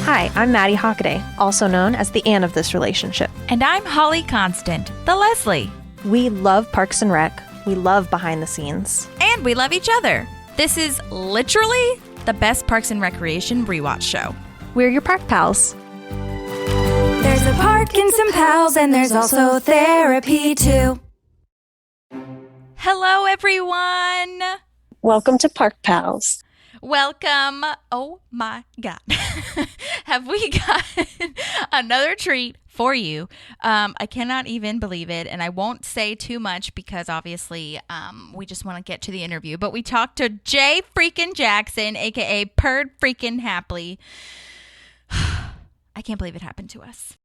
Hi, I'm Maddie Hockaday, also known as the Anne of this relationship. And I'm Holly Constant, the Leslie. We love Parks and Rec. We love behind the scenes. And we love each other. This is literally the best Parks and Recreation rewatch show. We're your park pals. There's a park and some pals, and there's also therapy too. Hello, everyone. Welcome to Park Pals. Welcome. Oh my God. Have we got another treat for you? I cannot even believe it. And I won't say too much because obviously we just want to get to the interview. But we talked to Jay freaking Jackson, a.k.a. Perd freaking Hapley. I can't believe it happened to us.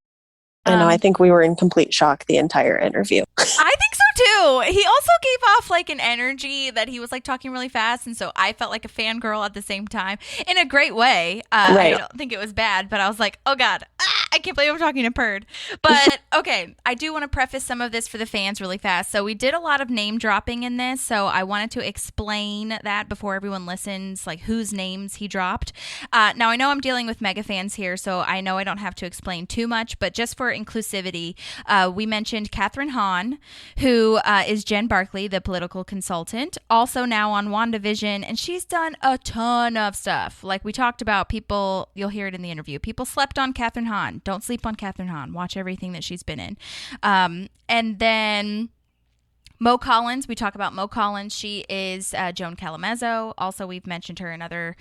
I know. I think we were in complete shock the entire interview. I think so too. He also gave off like an energy that he was like talking really fast. And so I felt like a fangirl at the same time in a great way. Right. I don't think it was bad, but I was like, oh God, I can't believe I'm talking to Perd. But okay, I do want to preface some of this for the fans really fast. So we did a lot of name dropping in this. So I wanted to explain that before everyone listens, like whose names he dropped. Now I know I'm dealing with mega fans here, so I know I don't have to explain too much, but just for inclusivity, we mentioned Catherine Hahn, who is Jen Barkley, the political consultant, also now on WandaVision, and she's done a ton of stuff. Like we talked about, people, you'll hear it in the interview, people slept on Catherine Hahn. Don't sleep on Catherine Hahn. Watch everything that she's been in. And then Mo Collins, we talk about Mo Collins. She is Joan Calamezzo. Also, we've mentioned her in other,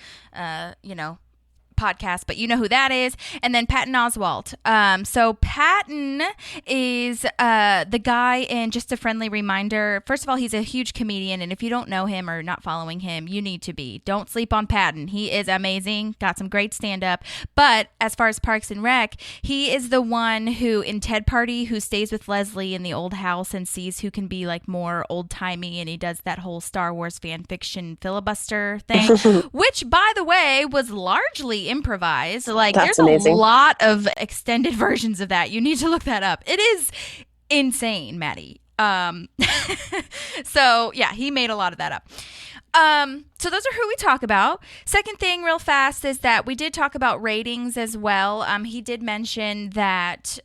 podcast, but you know who that is. And then Patton Oswalt. So Patton is the guy in Just a Friendly Reminder. First of all, he's a huge comedian, and if you don't know him or not following him, you need to be. Don't sleep on Patton. He is amazing. Got some great stand-up. But as far as Parks and Rec, he is the one who, in Ted Party, who stays with Leslie in the old house and sees who can be like more old-timey, and he does that whole Star Wars fan fiction filibuster thing, which, by the way, was largely improvised. Like, That's there's amazing. a lot of extended versions of that. You need to look that up. It is insane, Maddie. So yeah, he made a lot of that up. So those are who we talk about. Second thing real fast is that we did talk about ratings as well. He did mention that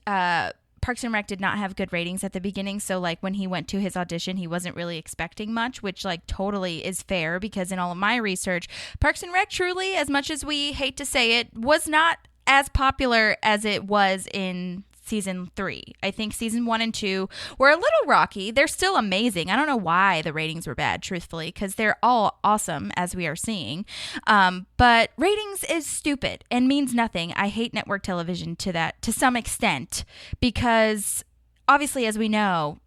Parks and Rec did not have good ratings at the beginning. So like when he went to his audition, he wasn't really expecting much, which like totally is fair because in all of my research, Parks and Rec truly, as much as we hate to say it, was not as popular as it was in season 3. I think season 1 and 2 were a little rocky. They're still amazing. I don't know why the ratings were bad, truthfully, because they're all awesome as we are seeing. But ratings is stupid and means nothing. I hate network television to some extent because obviously, as we know,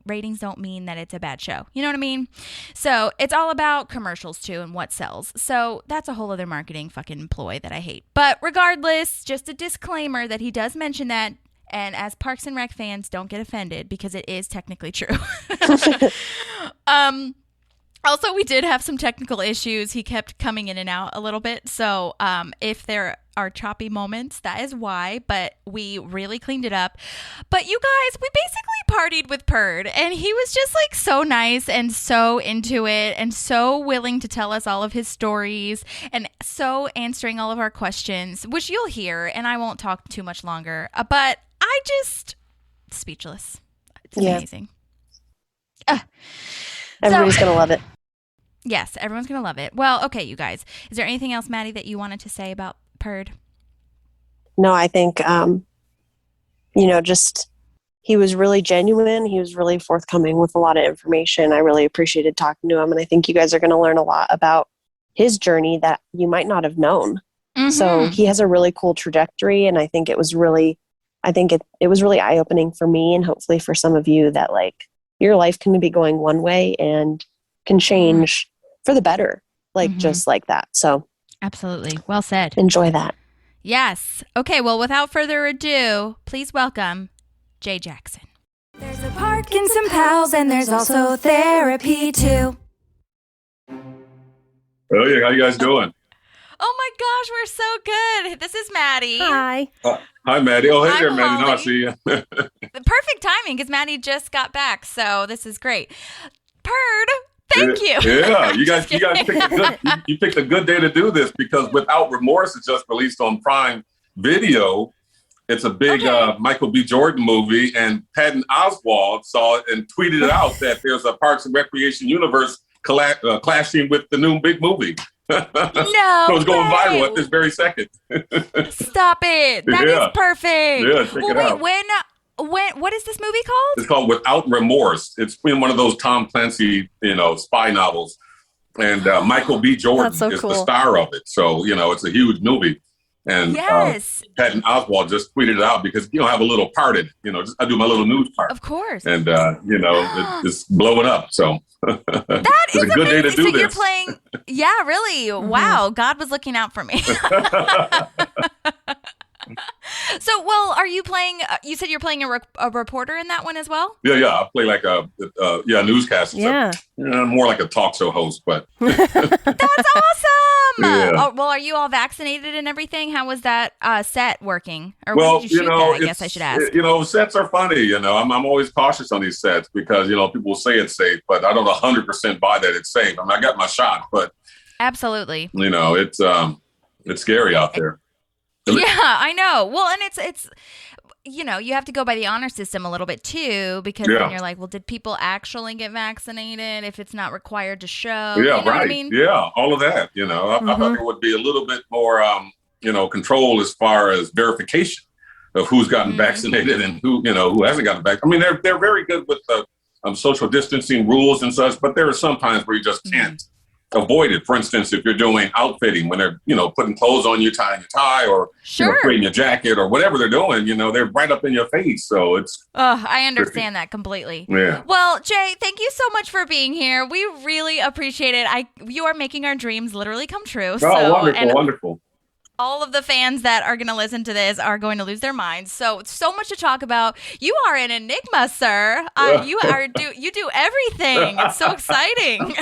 ratings don't mean that it's a bad show. You know what I mean? So it's all about commercials too and what sells. So that's a whole other marketing fucking ploy that I hate. But regardless, just a disclaimer that he does mention that. And as Parks and Rec fans, don't get offended because it is technically true. Also, we did have some technical issues. He kept coming in and out a little bit. So if there are choppy moments, that is why. But we really cleaned it up. But you guys, we basically partied with Perd. And he was just like so nice and so into it and so willing to tell us all of his stories and so answering all of our questions, which you'll hear. And I won't talk too much longer. But I just speechless. It's amazing. Everybody's going to love it. Yes, everyone's going to love it. Well, okay, you guys. Is there anything else, Maddie, that you wanted to say about Perd? No, I think, just he was really genuine. He was really forthcoming with a lot of information. I really appreciated talking to him. And I think you guys are going to learn a lot about his journey that you might not have known. Mm-hmm. So he has a really cool trajectory. And I think it was really eye-opening for me and hopefully for some of you that like your life can be going one way and can change for the better, just like that. So absolutely. Well said. Enjoy that. Yes. Okay. Well, without further ado, please welcome Jay Jackson. There's a park and some pals, and there's also therapy too. Oh yeah, how you guys doing? Oh my gosh, we're so good. This is Maddie. Hi. Hi, Maddie. Oh, hey I'm there, Maddie. No, I Holly. see you. The perfect timing because Maddie just got back, so this is great. Perd, Thank you. Yeah, you guys picked a good. You picked a good day to do this because Without Remorse is just released on Prime Video. It's a big Michael B. Jordan movie, and Patton Oswalt saw it and tweeted it out that there's a Parks and Recreation universe clashing with the new big movie. No, so it's going viral at this very second. Stop it! That is perfect. Yeah, check it out. What is this movie called? It's called Without Remorse. It's in one of those Tom Clancy, spy novels, and Michael B. Jordan is the star of it. So it's a huge movie. And Patton Oswalt just tweeted it out because have a little part in it. I do my little news part, of course, and it's blowing up. So that is a good day to do this. You're playing, really. Mm-hmm. Wow, God was looking out for me. So, are you playing? You said you're playing a reporter in that one as well. Yeah. I play like a newscaster. Yeah. More like a talk show host, but that's awesome. Yeah. Oh, well, are you all vaccinated and everything? How was that set working? Or well, when did you shoot that? I guess I should ask. Sets are funny. I'm always cautious on these sets because people will say it's safe, but I don't 100% buy that it's safe. I got my shot, but absolutely. It's scary out there. Yeah, I know. Well, and it's you have to go by the honor system a little bit too, because then you're like, well, did people actually get vaccinated if it's not required to show? Yeah, you know right. What I mean? Yeah, all of that. I thought there would be a little bit more, control as far as verification of who's gotten vaccinated and who hasn't gotten vaccinated. I mean, they're very good with the social distancing rules and such, but there are some times where you just can't avoid it. For instance, if you're doing outfitting, when they're, putting clothes on you, tying your tie, or creating your jacket, or whatever they're doing, they're right up in your face. So it's. I understand that completely. Yeah. Well, Jay, thank you so much for being here. We really appreciate it. You are making our dreams literally come true. Wonderful. All of the fans that are going to listen to this are going to lose their minds. So much to talk about. You are an enigma, sir. You do everything. It's so exciting.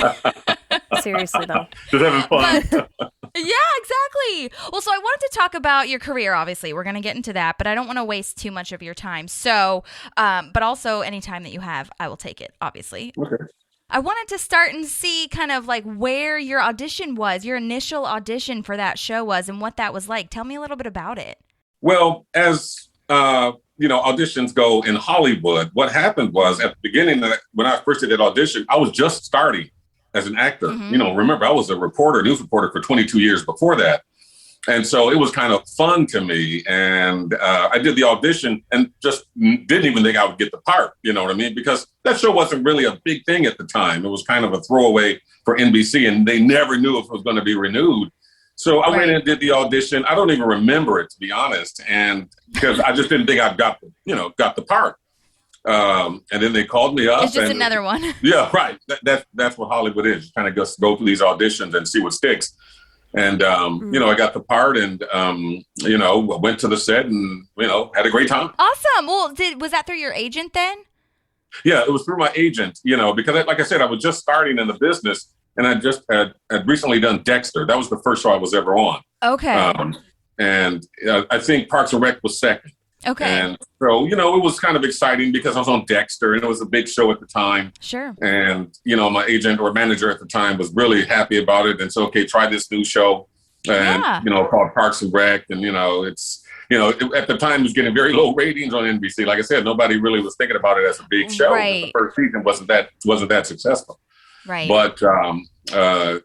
Seriously, though. Just having fun. Yeah, exactly. Well, so I wanted to talk about your career, obviously. We're going to get into that, but I don't want to waste too much of your time. So, but also any time that you have, I will take it, obviously. Okay. I wanted to start and see kind of like where your audition was, your initial audition for that show was, and what that was like. Tell me a little bit about it. Well, as auditions go in Hollywood, what happened was at the beginning, when I first did that audition, I was just starting as an actor. Mm-hmm. Remember, I was a news reporter for 22 years before that. And so it was kind of fun to me. And I did the audition and just didn't even think I would get the part, you know what I mean? Because that show wasn't really a big thing at the time. It was kind of a throwaway for NBC, and they never knew if it was going to be renewed. So I went in and did the audition. I don't even remember it, to be honest. And because I just didn't think I got the part. And then they called me up. It's just another one. Yeah, right. That's what Hollywood is. You kind of just go through these auditions and see what sticks. And, I got the part and, went to the set and, had a great time. Awesome. Well, was that through your agent then? Yeah, it was through my agent, because like I said, I was just starting in the business and I just had recently done Dexter. That was the first show I was ever on. Okay. And I think Parks and Rec was second. Okay. And so, it was kind of exciting because I was on Dexter and it was a big show at the time. Sure. And, my agent or manager at the time was really happy about it. And so, okay, try this new show and, called Parks and Rec. And, it's, at the time it was getting very low ratings on NBC. Like I said, nobody really was thinking about it as a big show. Right. The first season wasn't that successful. Right. But, so I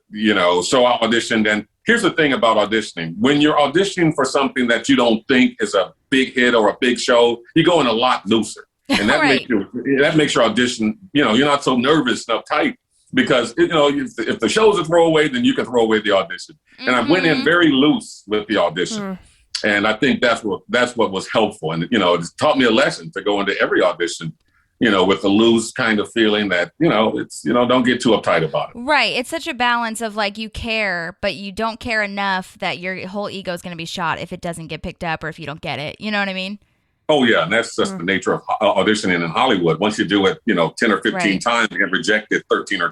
auditioned. And here's the thing about auditioning. When you're auditioning for something that you don't think is a big hit or a big show, you go in a lot looser. And that makes your audition, you're not so nervous and uptight because, if the show's a throwaway, then you can throw away the audition. And I went in very loose with the audition. And I think that's what was helpful. And, it taught me a lesson to go into every audition, with a loose kind of feeling that, it's, don't get too uptight about it. Right. It's such a balance of like you care, but you don't care enough that your whole ego is going to be shot if it doesn't get picked up or if you don't get it. You know what I mean? Oh, yeah. And that's just the nature of auditioning in Hollywood. Once you do it, 10 or 15 times, you get rejected 13 or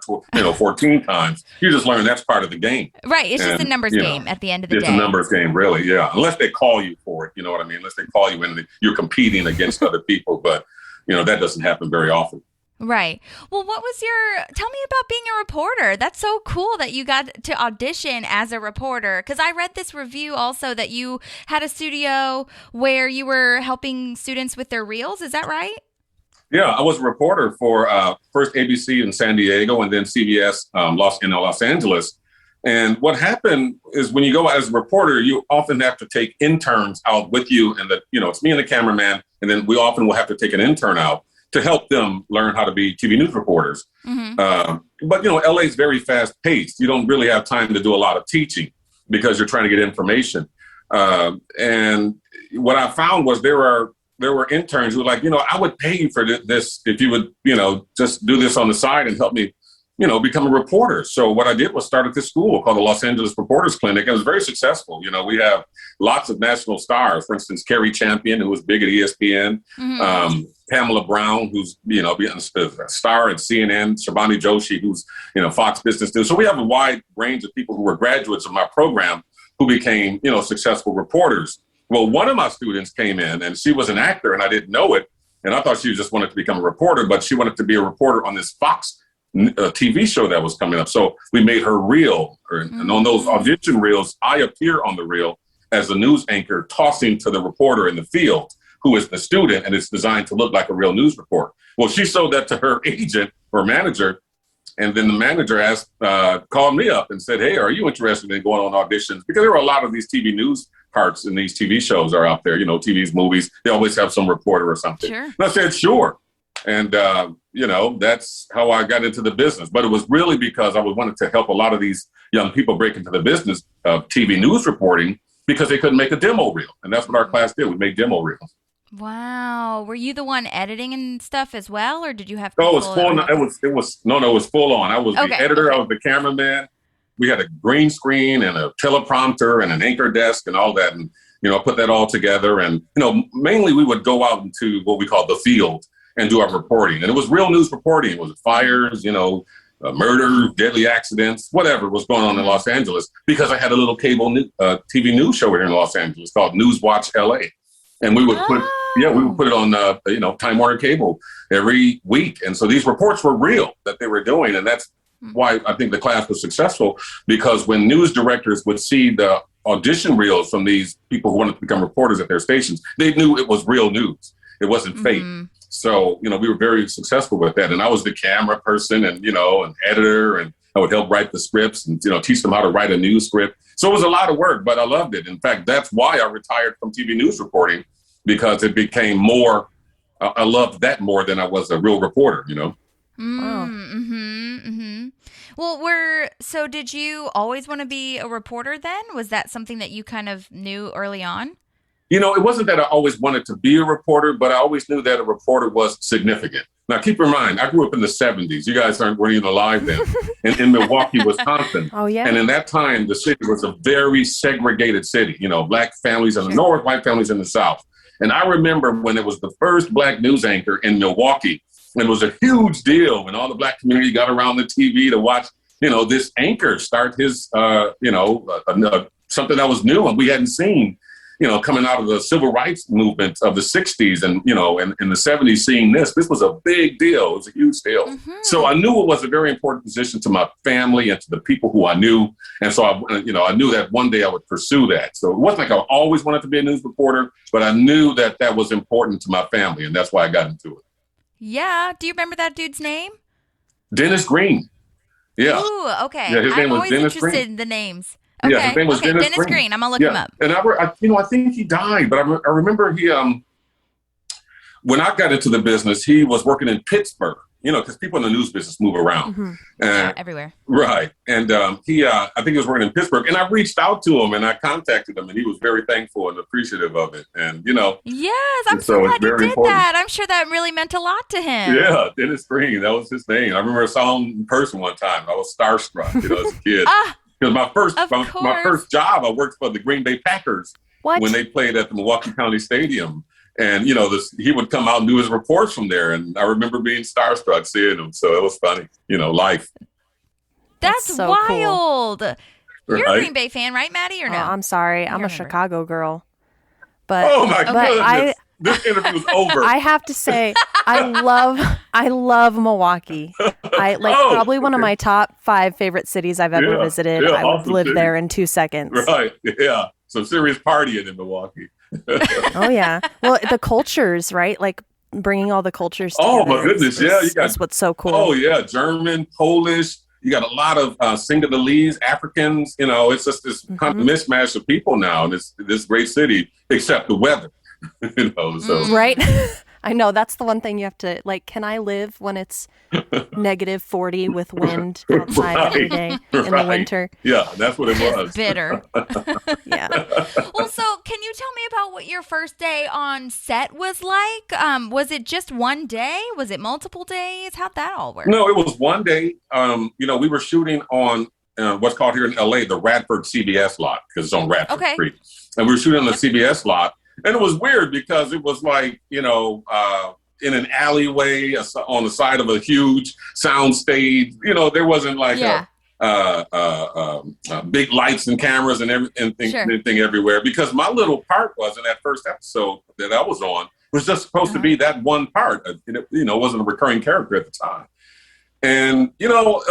14 times. You just learn that's part of the game. Right. It's just a numbers game at the end of the day. It's a numbers game, really. Yeah. Unless they call you for it. You know what I mean? Unless they call you and you're competing against other people. But, that doesn't happen very often. Right. Well, tell me about being a reporter. That's so cool that you got to audition as a reporter. Because I read this review also that you had a studio where you were helping students with their reels. Is that right? Yeah, I was a reporter for first ABC in San Diego and then CBS in Los Angeles. And what happened is when you go as a reporter, you often have to take interns out with you. And it's me and the cameraman. And then we often will have to take an intern out to help them learn how to be TV news reporters. Mm-hmm. But LA is very fast paced. You don't really have time to do a lot of teaching because you're trying to get information. And what I found was there were interns who were like, I would pay you for this if you would, just do this on the side and help me, become a reporter. So what I did was start at this school called the Los Angeles Reporters Clinic. It was very successful. We have lots of national stars. For instance, Carrie Champion, who was big at ESPN, mm-hmm. Pamela Brown, who's, a star at CNN, Shabani Joshi, who's, Fox Business News. So we have a wide range of people who were graduates of my program who became, successful reporters. Well, one of my students came in and she was an actor and I didn't know it. And I thought she just wanted to become a reporter, but she wanted to be a reporter on this Fox TV show that was coming up. So we made her reel. And on those audition reels, I appear on the reel as a news anchor tossing to the reporter in the field, who is the student, and it's designed to look like a real news report. Well, she showed that to her agent or manager. And then the manager called me up and said, hey, are you interested in going on auditions? Because there were a lot of these TV news parts in these TV shows are out there, TVs, movies. They always have some reporter or something. Sure. And I said, sure. And, that's how I got into the business. But it was really because I wanted to help a lot of these young people break into the business of TV news reporting because they couldn't make a demo reel. And that's what our class did. We made demo reels. Wow. Were you the one editing and stuff as well? Or did you have No, it was full on. It was full on. I was the editor. Okay. I was the cameraman. We had a green screen and a teleprompter and an anchor desk and all that. And, put that all together. And, mainly we would go out into what we call the field and do our reporting. And it was real news reporting. It was fires, murder, deadly accidents, whatever was going on in Los Angeles, because I had a little cable TV news show here in Los Angeles called News Watch LA. And we would put it on, Time Warner Cable every week. And so these reports were real that they were doing. And that's why I think the class was successful, because when news directors would see the audition reels from these people who wanted to become reporters at their stations, they knew it was real news. It wasn't fake. So, we were very successful with that. And I was the camera person and, an editor, and I would help write the scripts and, teach them how to write a news script. So it was a lot of work, but I loved it. In fact, that's why I retired from TV news reporting, because it became more, I loved that more than I was a real reporter, Well, so did you always want to be a reporter then? Was that something that you kind of knew early on? It wasn't that I always wanted to be a reporter, but I always knew that a reporter was significant. Now, keep in mind, I grew up in the 70s. You guys weren't even alive then, in Milwaukee, Wisconsin. Oh, yeah. And in that time, the city was a very segregated city. Black families in the north, white families in the south. And I remember when it was the first black news anchor in Milwaukee, it was a huge deal when all the black community got around the TV to watch, this anchor start his, something that was new and we hadn't seen. Coming out of the civil rights movement of the 60s and, in the 70s, seeing this was a big deal. It was a huge deal. Mm-hmm. So I knew it was a very important position to my family and to the people who I knew. And so, I knew that one day I would pursue that. So it wasn't like I always wanted to be a news reporter, but I knew that was important to my family. And that's why I got into it. Yeah. Do you remember that dude's name? Dennis Green. Yeah. Ooh, okay. Yeah, his name was always Dennis interested Green. In the names. Okay. Yeah, his name was Dennis Green. I'm going to look him up. And I think he died, but I remember he, when I got into the business, he was working in Pittsburgh, because people in the news business move around. Mm-hmm. Everywhere. Right. And I think he was working in Pittsburgh, and I reached out to him and I contacted him, and he was very thankful and appreciative of it. And, Yes, I'm so glad you did important. That. I'm sure that really meant a lot to him. Yeah, Dennis Green, that was his name. I remember I saw him in person one time. I was starstruck, as a kid. Because my first job, I worked for the Green Bay Packers when they played at the Milwaukee County Stadium. And, he would come out and do his reports from there. And I remember being starstruck seeing him. So it was funny, life. That's so wild. Cool. You're right? a Green Bay fan, right, Maddie, or no? I'm sorry. I'm a Chicago girl. But oh, my goodness. This interview's over. I have to say, I love Milwaukee. I probably one of my top 5 favorite cities I've ever visited. Yeah, I would awesome live city. there in 2 seconds. Right. Yeah. Some serious partying in Milwaukee. Oh yeah. Well, the cultures, right? Like bringing all the cultures together. Oh my goodness. Yeah. That's what's so cool. Oh yeah. German, Polish. You got a lot of Singalese, Africans. You know, it's just this kind of mismatch of people now in this great city, except the weather. You know, so right. I know that's the one thing you have to like. Can I live when it's negative 40 with wind outside every day in the winter? Yeah, that's what it was. Bitter. Yeah. Well, so can you tell me about what your first day on set was like? Was it just one day? Was it multiple days? How'd that all work? No, it was one day. You know, we were shooting on what's called here in LA the Radford CBS lot because it's on Radford Street, and we were shooting on the CBS lot. And it was weird because it was like, you know, in an alleyway on the side of a huge sound stage. You know, there wasn't like big lights and cameras and everything everywhere. Because my little part was in that first episode that I was on was just supposed to be that one part. It, you know, wasn't a recurring character at the time. And, you know,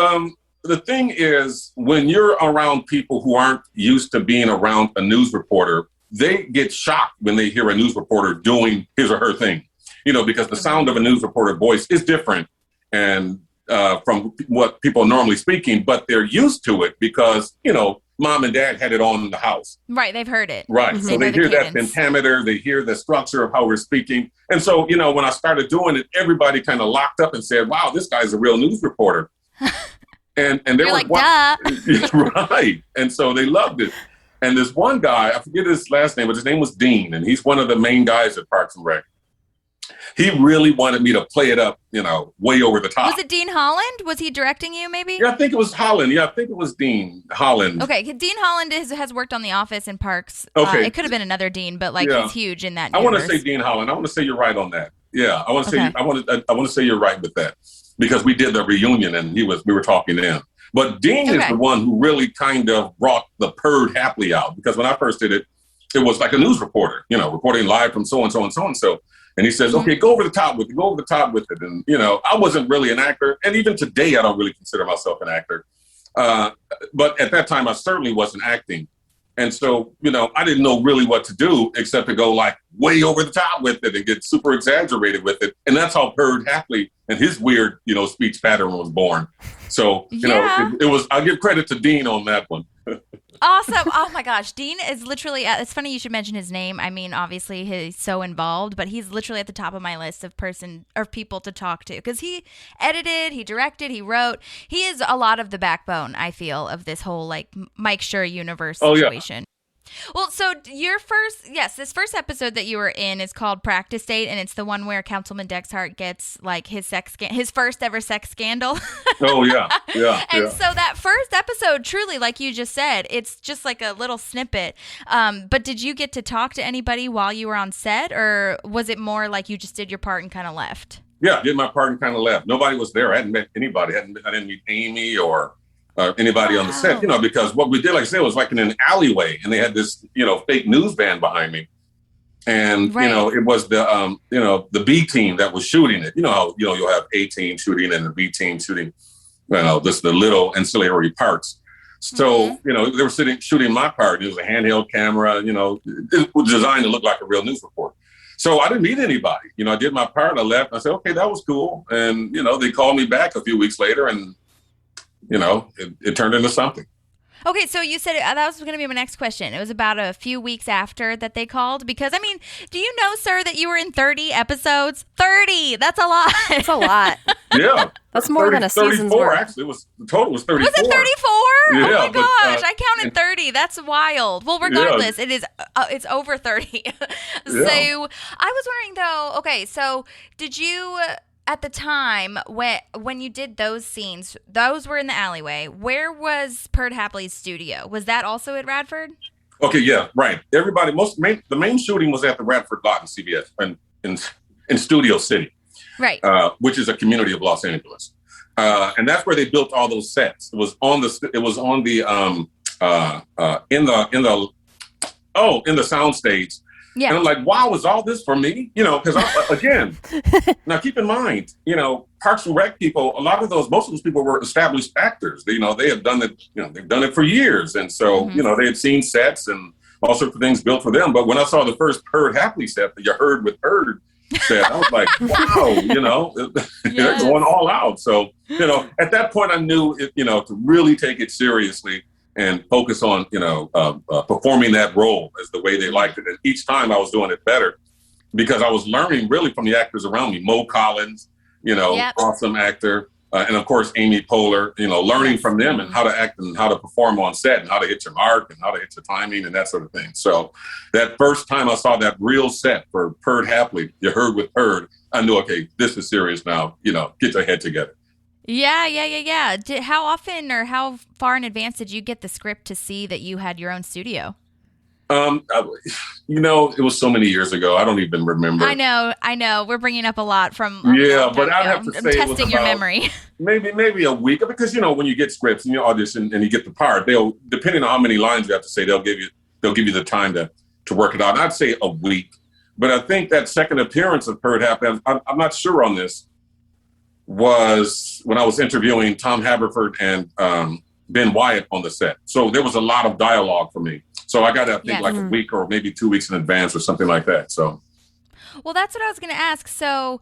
the thing is, when you're around people who aren't used to being around a news reporter, they get shocked when they hear a news reporter doing his or her thing, you know, because the sound of a news reporter voice is different and from what people are normally speaking, but they're used to it because, you know, mom and dad had it on in the house. Right. They've heard it. Right. So they hear that pentameter, they hear the structure of how we're speaking. And so, you know, when I started doing it, everybody kind of locked up and said, wow, this guy's a real news reporter. and they were like, duh. Right. And so they loved it. And this one guy, I forget his last name, but his name was Dean, and he's one of the main guys at Parks and Rec. He really wanted me to play it up, you know, way over the top. Was it Dean Holland? Was he directing you, maybe? Yeah, I think it was Holland. Yeah, I think it was Dean Holland. Okay, Dean Holland has worked on The Office and Parks. Okay. It could have been another Dean, but like he's huge in that universe. I want to say Dean Holland. I want to say you're right on that. Yeah, I want to say I want to say you're right with that because we did the reunion and we were talking then. But Dean is the one who really kind of brought the Perd Hapley out because when I first did it, it was like a news reporter, you know, reporting live from so-and-so and so-and-so. And he says, okay, go over the top with it. And, you know, I wasn't really an actor. And even today, I don't really consider myself an actor. But at that time, I certainly wasn't acting. And so, you know, I didn't know really what to do except to go like way over the top with it and get super exaggerated with it. And that's how Perd Hapley and his weird, you know, speech pattern was born. So, you know, it was, I'll give credit to Dean on that one. Awesome. Oh my gosh. Dean is literally, it's funny you should mention his name. I mean, obviously he's so involved, but he's literally at the top of my list of people to talk to because he edited, he directed, he wrote. He is a lot of the backbone, I feel, of this whole like Mike Schur universe situation. Yeah. Well, so this first episode that you were in is called Practice Date, and it's the one where Councilman Dexhart gets like his first ever sex scandal. Oh, yeah. And so that first episode, truly, like you just said, it's just like a little snippet. But did you get to talk to anybody while you were on set, or was it more like you just did your part and kind of left? Yeah, I did my part and kind of left. Nobody was there. I hadn't met anybody. I didn't meet Amy or anybody on the set, you know, because what we did, like I said, was like in an alleyway and they had this, you know, fake news van behind me. And, you know, it was the, you know, the B team that was shooting it. You know, you'll have A team shooting and the B team shooting, you know, the little ancillary parts. So, you know, they were shooting my part. It was a handheld camera, you know, it was designed to look like a real news report. So I didn't meet anybody. You know, I did my part. I left. I said, okay, that was cool. And, you know, they called me back a few weeks later and, you know, it turned into something. Okay, so you said that was going to be my next question. It was about a few weeks after that they called because, I mean, do you know, sir, that you were in 30 episodes? 30! That's a lot. That's a lot. Yeah. That's more than a season's 34, worth. actually. The total was 34. Was it 34? Yeah, oh, my gosh. I counted 30. That's wild. Well, regardless, it's over 30. So I was wondering, though, okay, so did you... At the time, when you did those scenes, those were in the alleyway. Where was Perd Hapley's studio? Was that also at Radford? Okay, yeah, right. The main shooting was at the Radford lot in CBS in Studio City, right? Which is a community of Los Angeles, and that's where they built all those sets. It was on the soundstage. Yeah. And I'm like, wow, is all this for me? Because again, now keep in mind, Parks and Rec people, most of those people were established actors. They have done it, they've done it for years. And so, they had seen sets and all sorts of things built for them. But when I saw the first Heard Hapley set, the Heard with Heard set, I was like, wow, they're going all out. So, at that point I knew, to really take it seriously and focus on, performing that role as the way they liked it. And each time I was doing it better because I was learning really from the actors around me. Mo Collins, awesome actor. And of course, Amy Poehler, learning from them and how to act and how to perform on set and how to hit your mark and how to hit your timing and that sort of thing. So that first time I saw that real set for Heard Hapley, You Heard with Heard, I knew, okay, this is serious now, get your head together. Yeah. How often or how far in advance did you get the script to see that you had your own studio? It was so many years ago. I don't even remember. I know. We're bringing up a lot from. But I'd have to say I'm testing your memory. Maybe a week, because when you get scripts and you audition and you get the part, they'll, depending on how many lines you have to say, they'll give you the time to work it out. And I'd say a week, but I think that second appearance of Heard Hapley, I'm not sure on this, was when I was interviewing Tom Haverford and Ben Wyatt on the set. So there was a lot of dialogue for me. So I got to think like a week or maybe 2 weeks in advance or something like that. So, well, that's what I was going to ask. So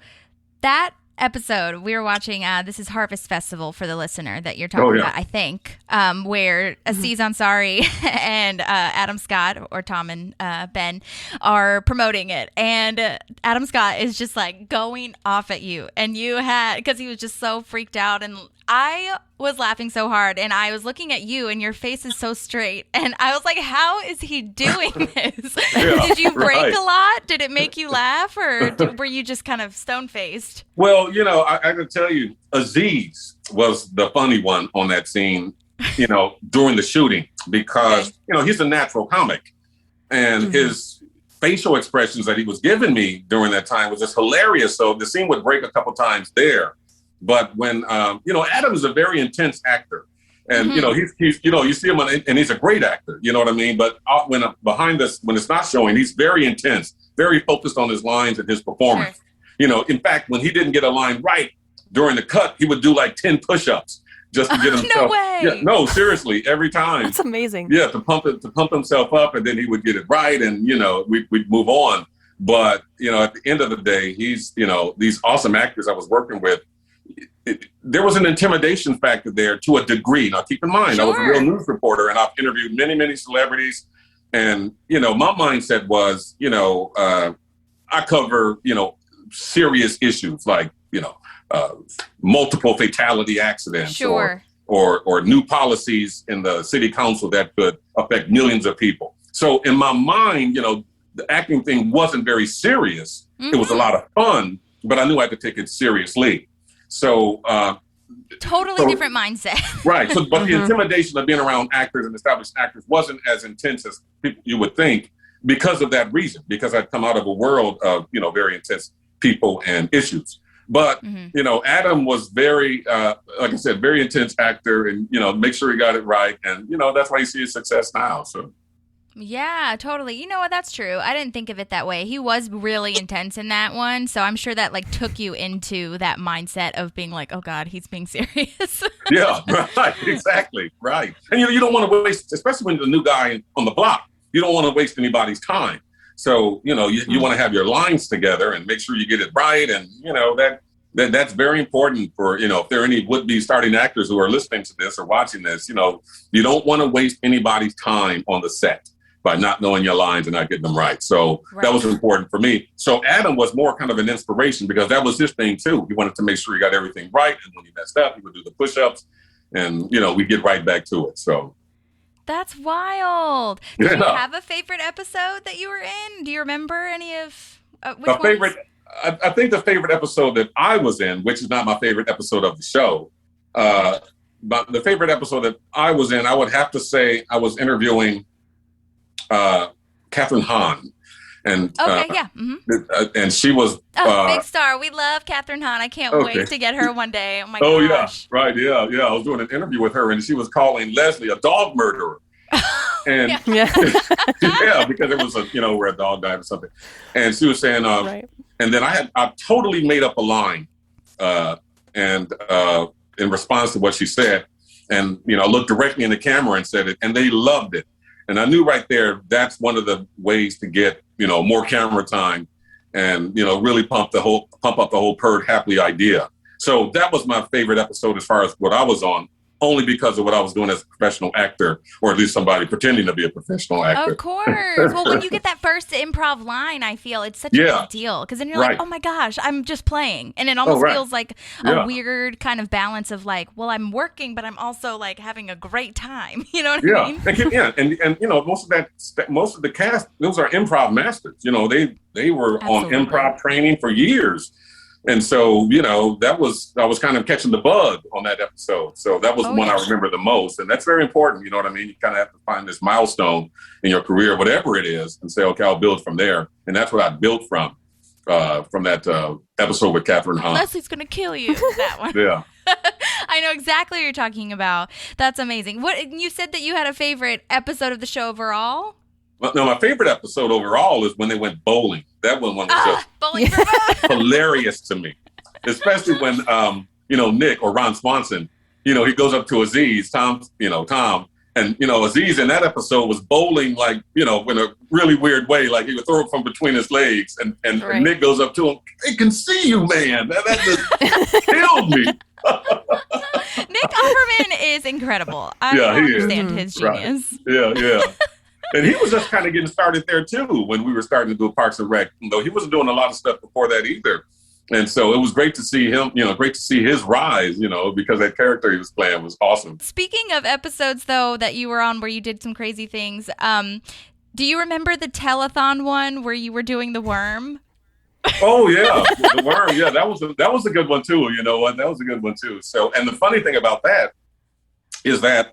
that episode we were watching, this is Harvest Festival for the listener that you're talking about, I think, where Aziz Ansari and Adam Scott, or Tom and Ben, are promoting it. And Adam Scott is just like going off at you. And because he was just so freaked out. And I was laughing so hard, and I was looking at you, and your face is so straight. And I was like, how is he doing this? Did you break a lot? Did it make you laugh, or were you just kind of stone-faced? Well, I can tell you, Aziz was the funny one on that scene, during the shooting, because, he's a natural comic. And his facial expressions that he was giving me during that time was just hilarious. So the scene would break a couple times there. But when, Adam is a very intense actor, and, he's you see him and he's a great actor, you know what I mean? But when behind us, when it's not showing, he's very intense, very focused on his lines and his performance. Sure. In fact, when he didn't get a line right during the cut, he would do like 10 push-ups just to get himself. No way. Yeah, no, seriously, every time. That's amazing. Yeah, to pump himself up, and then he would get it right, and, we'd move on. But, at the end of the day, he's, these awesome actors I was working with, there was an intimidation factor there to a degree. Now, keep in mind, I was a real news reporter, and I've interviewed many, many celebrities. And, my mindset was, I cover, serious issues like, multiple fatality accidents or new policies in the city council that could affect millions of people. So in my mind, the acting thing wasn't very serious. It was a lot of fun, but I knew I could take it seriously. So totally different mindset. Right. So, but the intimidation of being around actors and established actors wasn't as intense as you would think because of that reason, because I'd come out of a world of, very intense people and issues. But, Adam was very, like I said, very intense actor, and, make sure he got it right. And, that's why you see his success now. So. Yeah, totally. You know what? That's true. I didn't think of it that way. He was really intense in that one. So I'm sure that took you into that mindset of being like, oh God, he's being serious. Yeah, right. Exactly. Right. And you don't want to waste, especially when you're the new guy on the block, you don't want to waste anybody's time. So, you want to have your lines together and make sure you get it right. And, that's very important for, if there are any would-be starting actors who are listening to this or watching this, you don't want to waste anybody's time on the set by not knowing your lines and not getting them right. So that was important for me. So Adam was more kind of an inspiration because that was his thing too. He wanted to make sure he got everything right. And when he messed up, he would do the push-ups and, we'd get right back to it. So. That's wild. Did you have a favorite episode that you were in? Do you remember any of which ones? I think the favorite episode that I was in, which is not my favorite episode of the show, but the favorite episode that I was in, I would have to say I was interviewing Kathryn Hahn. And and she was big star. We love Kathryn Hahn. I can't wait to get her one day. Oh my gosh. Oh yeah, right. Yeah. I was doing an interview with her, and she was calling Leslie a dog murderer. And Yeah. yeah, because it was where a dog died or something. And she was saying, Right. and then I totally made up a line, and in response to what she said, and I looked directly in the camera and said it, and they loved it. And I knew right there that's one of the ways to get more camera time, and really pump up the whole Perd Hapley idea. So that was my favorite episode as far as what I was on, only because of what I was doing as a professional actor, or at least somebody pretending to be a professional actor. Of course. Well, when you get that first improv line, I feel it's such a big deal, because then you're like, oh my gosh, I'm just playing. And it almost feels like a weird kind of balance of like, well, I'm working, but I'm also like having a great time. You know what I mean? And most of the cast, those are improv masters. They were on improv training for years. And so, I was kind of catching the bug on that episode. So that was the one I remember the most. And that's very important. You know what I mean? You kind of have to find this milestone in your career, whatever it is, and say, okay, I'll build from there. And that's what I built from that episode with Catherine Hahn. Leslie's going to kill you. That one. Yeah. I know exactly what you're talking about. That's amazing. What you said that you had a favorite episode of the show overall? Well, no, my favorite episode overall is when they went bowling. That one was just bowling for both. hilarious to me, especially when Nick or Ron Swanson, he goes up to Aziz, Tom, and Aziz in that episode was bowling like in a really weird way, like he would throw it from between his legs, and Nick goes up to him, "They can see you, man." That just killed me. Nick Offerman is incredible. I don't understand his genius. Right. Yeah. And he was just kind of getting started there too when we were starting to do Parks and Rec, though he wasn't doing a lot of stuff before that either. And so it was great to see him, great to see his rise, because that character he was playing was awesome. Speaking of episodes, though, that you were on where you did some crazy things, do you remember the telethon one where you were doing the worm? Oh, yeah. The worm. Yeah, that was a good one, too. You know what? That was a good one, too. So, and the funny thing about that is that,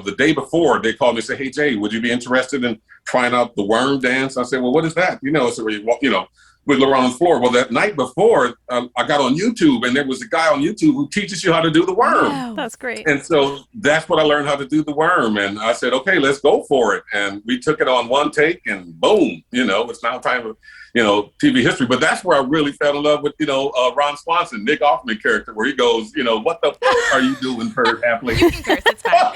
the day before they called me and said, "Hey, Jay, would you be interested in trying out the worm dance?" I said, "Well, what is that?" So where you walk, with around the floor. Well, that night before, I got on YouTube, and there was a guy on YouTube who teaches you how to do the worm. Wow, that's great. And so that's what I learned how to do the worm. And I said, okay, let's go for it. And we took it on one take, and boom, it's now time for, TV history. But that's where I really fell in love with, Ron Swanson, Nick Offerman character, where he goes, "What the fuck are you doing, Perd Hapley?" You can curse, it's fine.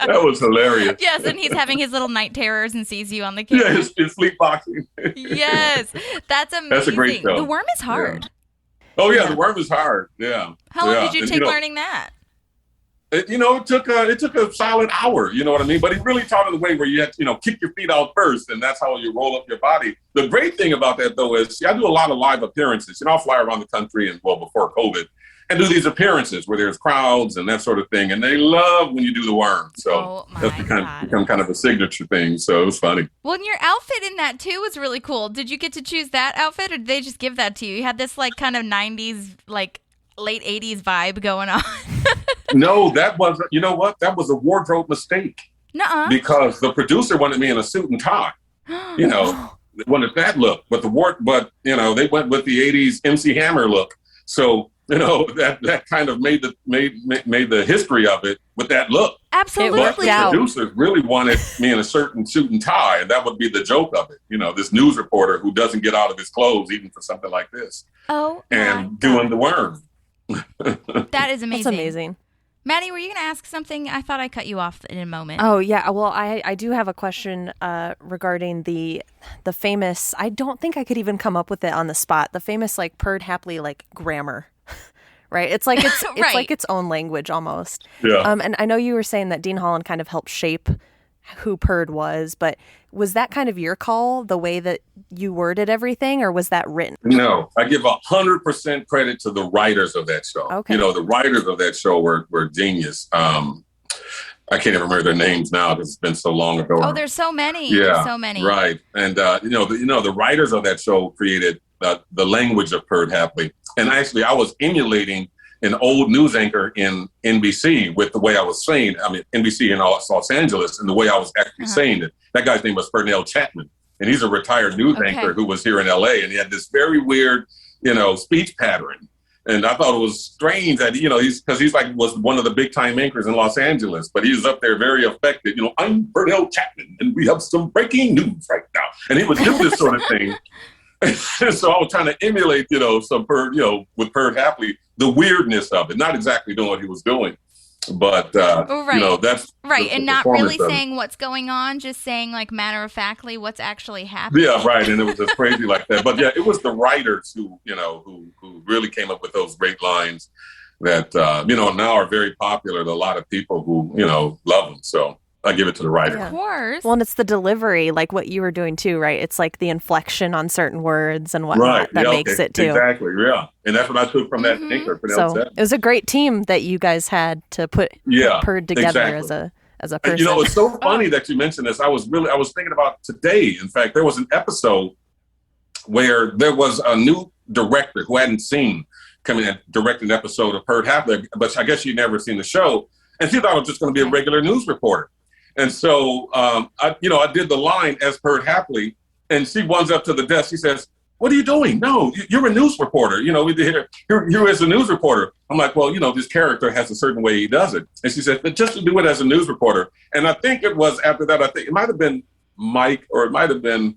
That was hilarious. Yes, and he's having his little night terrors and sees you on the camera. Yeah, his sleepboxing. Yes, that's amazing. That's a great show. The worm is hard. Yeah. Oh, yeah, the worm is hard. Yeah. How long did you take learning that? It took a solid hour, you know what I mean? But he really taught it the way where you had to, kick your feet out first, and that's how you roll up your body. The great thing about that, though, is I do a lot of live appearances. I'll fly around the country, and before COVID, and do these appearances where there's crowds and that sort of thing. And they love when you do the worm. So that's become kind of a signature thing. So it was funny. Well, and your outfit in that, too, was really cool. Did you get to choose that outfit, or did they just give that to you? You had this, like, kind of 90s, like, late 80s vibe going on. No, that was, you know what? That was a wardrobe mistake. Nuh-uh. Because the producer wanted me in a suit and tie. Wanted that look. But they went with the 80s MC Hammer look. So, that kind of made the history of it with that look. Absolutely. But the producers really wanted me in a certain suit and tie, and that would be the joke of it. This news reporter who doesn't get out of his clothes even for something like this. Oh, and doing the worm. That is amazing. That's amazing. Maddie, were you going to ask something? I thought I cut you off in a moment. Oh, yeah. Well, I do have a question regarding the famous, I don't think I could even come up with it on the spot, the famous, like, Perd Hapley, like, grammar. Right? It's like it's like its own language almost. Yeah. And I know you were saying that Dean Holland kind of helped shape who Perd was, but was that kind of your call, the way that you worded everything, or was that written? No, I give 100% credit to the writers of that show. Okay. The writers of that show were genius. I can't even remember their names now because it's been so long ago. Oh, there's so many. Yeah, there's so many. Right. And, the writers of that show created the language of Perd Hapley. And actually, I was emulating an old news anchor in NBC with the way I was saying, NBC in Los Angeles, and the way I was actually saying it. That guy's name was Fernell Chapman, and he's a retired news anchor who was here in LA, and he had this very weird, speech pattern. And I thought it was strange that, he's like was one of the big time anchors in Los Angeles, but he was up there very affected. I'm Bernell Chapman and we have some breaking news right now. And he would do this sort of thing. So I was trying to emulate, some Perd, with Perd Hapley, the weirdness of it, not exactly doing what he was doing. But, that's right. And not really saying what's going on, just saying like matter of factly what's actually happening. Yeah, right. And it was just crazy like that. But yeah, it was the writers who really came up with those great lines that, now are very popular to a lot of people who, love them. So I give it to the writer. Of course. Well, and it's the delivery, like what you were doing too, right? It's like the inflection on certain words and whatnot that makes it too. Exactly, yeah. And that's what I took from that anchor. So it was a great team that you guys had to put Perd together as a person. And, it's so funny that you mentioned this. I was thinking about today. In fact, there was an episode where there was a new director who hadn't seen coming and direct an episode of Perd Hapley, but I guess she'd never seen the show. And she thought it was just going to be a regular news reporter. And so, I did the line as Perd Hapley, and she runs up to the desk. She says, "What are you doing? No, you're a news reporter. We did here as a news reporter." I'm like, "Well, this character has a certain way he does it." And she said, "But just to do it as a news reporter." And I think it was after that. I think it might have been Mike, or it might have been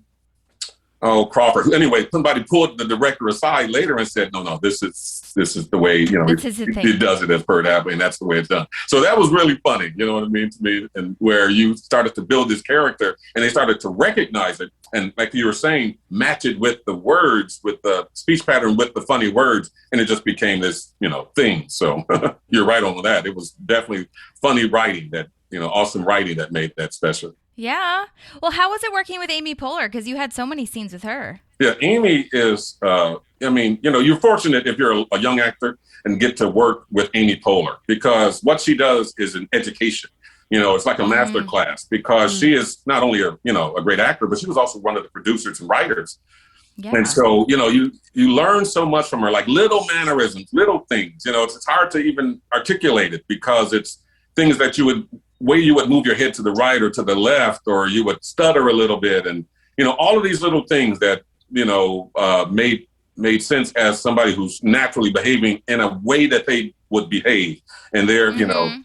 Crawford. Anyway, somebody pulled the director aside later and said, "No, this is the way he does it as Perd Hapley, and that's the way it's done." So that was really funny, you know what I mean, to me, and where you started to build this character, and they started to recognize it, and like you were saying, match it with the words, with the speech pattern, with the funny words, and it just became this, thing. So you're right on that. It was definitely funny writing that, awesome writing that made that special. Yeah. Well, how was it working with Amy Poehler? Because you had so many scenes with her. Yeah, Amy is, you're fortunate if you're a young actor and get to work with Amy Poehler, because what she does is an education. It's like a master class, because she is not only a great actor, but she was also one of the producers and writers. Yeah. And so, you learn so much from her, like little mannerisms, little things. It's hard to even articulate it, because it's things that you would move your head to the right or to the left, or you would stutter a little bit. And, all of these little things that, made sense as somebody who's naturally behaving in a way that they would behave, and their,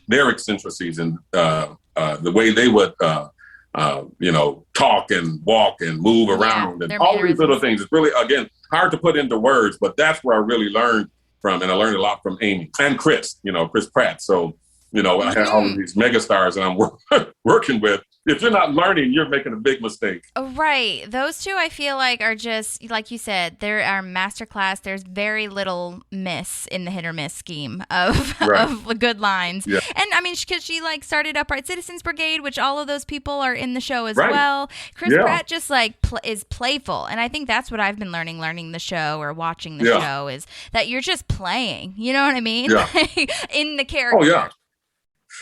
their eccentricities and the way they would, talk and walk and move around, and all these little things. It's really, again, hard to put into words, but that's where I really learned from. And I learned a lot from Amy and Chris Pratt. So, I have all of these megastars that I'm working with. If you're not learning, you're making a big mistake. Right. Those two, I feel like, are just, like you said, they're our masterclass. There's very little miss in the hit or miss scheme of good lines. Yeah. And I mean, because she started Upright Citizens Brigade, which all of those people are in the show as well. Chris Pratt just is playful. And I think that's what I've been learning the show or watching the show, is that you're just playing. You know what I mean? Yeah. In the character. Oh, yeah.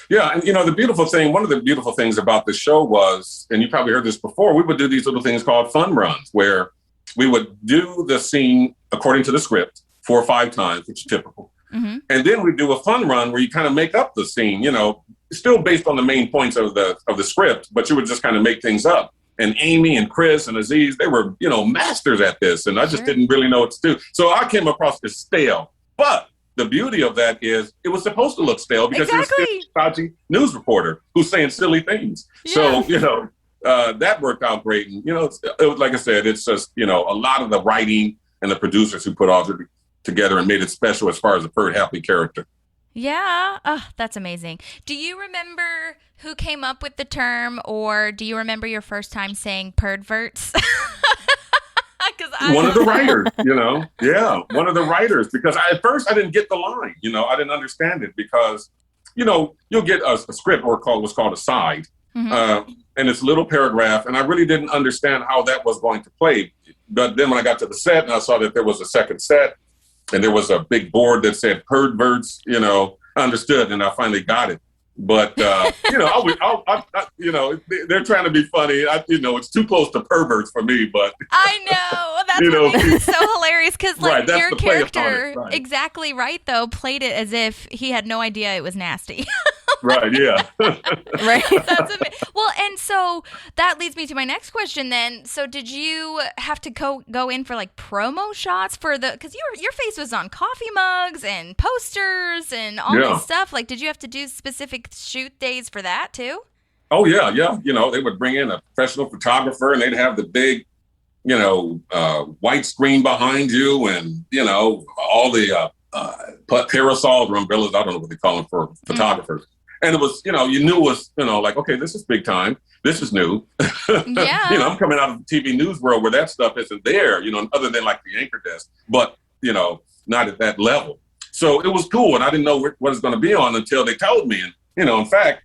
Yeah, and one of the beautiful things about the show was, and you probably heard this before, we would do these little things called fun runs, where we would do the scene according to the script 4 or 5 times, which is typical. Mm-hmm. And then we do a fun run where you kind of make up the scene, still based on the main points of the script, but you would just kind of make things up. And Amy and Chris and Aziz, they were, masters at this, and I just didn't really know what to do. So I came across as stale, but the beauty of that is it was supposed to look stale, because you're still a stodgy news reporter who's saying silly things. Yeah. So, that worked out great. And, it was, like I said, it's just, a lot of the writing and the producers who put all of it together and made it special as far as the Perd Hapley character. Yeah. Oh, that's amazing. Do you remember who came up with the term, or do you remember your first time saying Perdverts? One of the writers, one of the writers, because at first I didn't get the line, I didn't understand it, because, you'll get a script or what's called a side, and it's a little paragraph, and I really didn't understand how that was going to play. But then when I got to the set and I saw that there was a second set and there was a big board that said Perdverts, I understood, and I finally got it. But, they're trying to be funny. It's too close to perverts for me, but. I know. That's what makes it so hilarious, because, your character, exactly right, though, played it as if he had no idea it was nasty. Right. Yeah. Right. Well, and so that leads me to my next question then. So did you have to go in for like promo shots for because your face was on coffee mugs and posters and all this stuff. Like, did you have to do specific shoot days for that too? Oh, yeah. Yeah. They would bring in a professional photographer and they'd have the big, white screen behind you and, all the parasols or umbrellas. I don't know what they call them for photographers. And it was, you knew it was, like, okay, this is big time. This is new. Yeah. I'm coming out of the TV news world where that stuff isn't there, other than like the anchor desk, but, not at that level. So it was cool. And I didn't know what it's going to be on until they told me. And, in fact,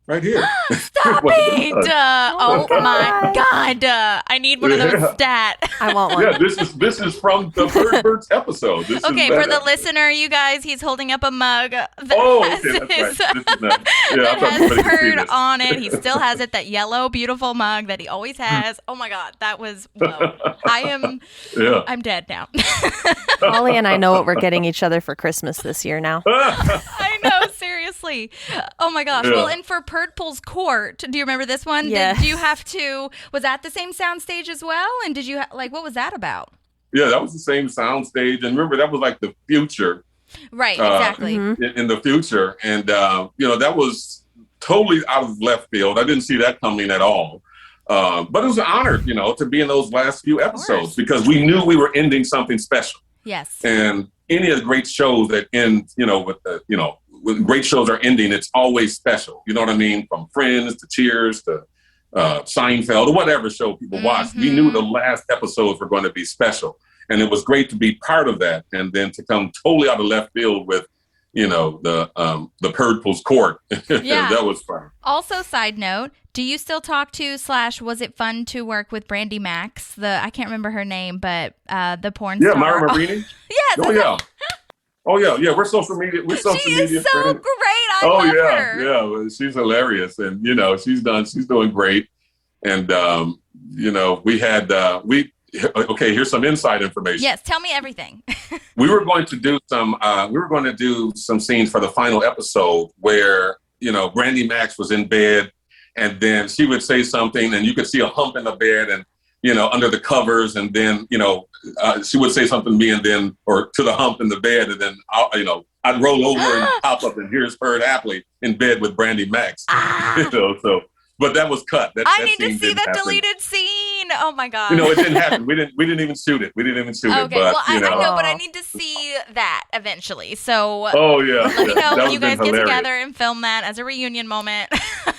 right here. Stop it! Oh my God! I need one of those stat. I want one. Yeah, this is from the Birds episode. Okay, for the listener, you guys, he's holding up a mug that has Bird on it. He still has it, that yellow, beautiful mug that he always has. Oh my God, that was whoa. I'm dead now. Holly and I know what we're getting each other for Christmas this year now. I know, seriously. Oh my gosh. Yeah. Well, and for Purple's Court, do you remember this one? Yeah. Did you have to, was that the same soundstage as well? And did you, what was that about? Yeah, that was the same soundstage. And remember, that was like the future. Right, exactly. In the future. And, that was totally out of left field. I didn't see that coming at all. But it was an honor, to be in those last few episodes because we knew we were ending something special. Yes. And any of the great shows that end, when great shows are ending, it's always special. You know what I mean? From Friends to Cheers to Seinfeld or whatever show people watch. We knew the last episodes were going to be special. And it was great to be part of that. And then to come totally out of left field with, the Purple's Court. Yeah. That was fun. Also, side note, do you still talk to / was it fun to work with Brandy Max? I can't remember her name, but the porn star. Yeah, Myra Marini? Yes. Oh, yeah. Oh, yeah. We're social media. She is so great. I love her. Yeah. Well, she's hilarious. And, she's doing great. And, we had, okay, here's some inside information. Yes. Tell me everything. We were going to do some scenes for the final episode where, Brandy Max was in bed and then she would say something and you could see a hump in the bed and, under the covers, and then, she would say something to me and then, or to the hump in the bed, and then, I'd roll over and pop up, and here's Bird Hapley in bed with Brandy Max. But that was cut. I need to see that deleted scene. Oh my God. It didn't happen. We didn't even shoot it. Okay. But, I know, but I need to see that eventually. So let me know when you guys get together and film that as a reunion moment.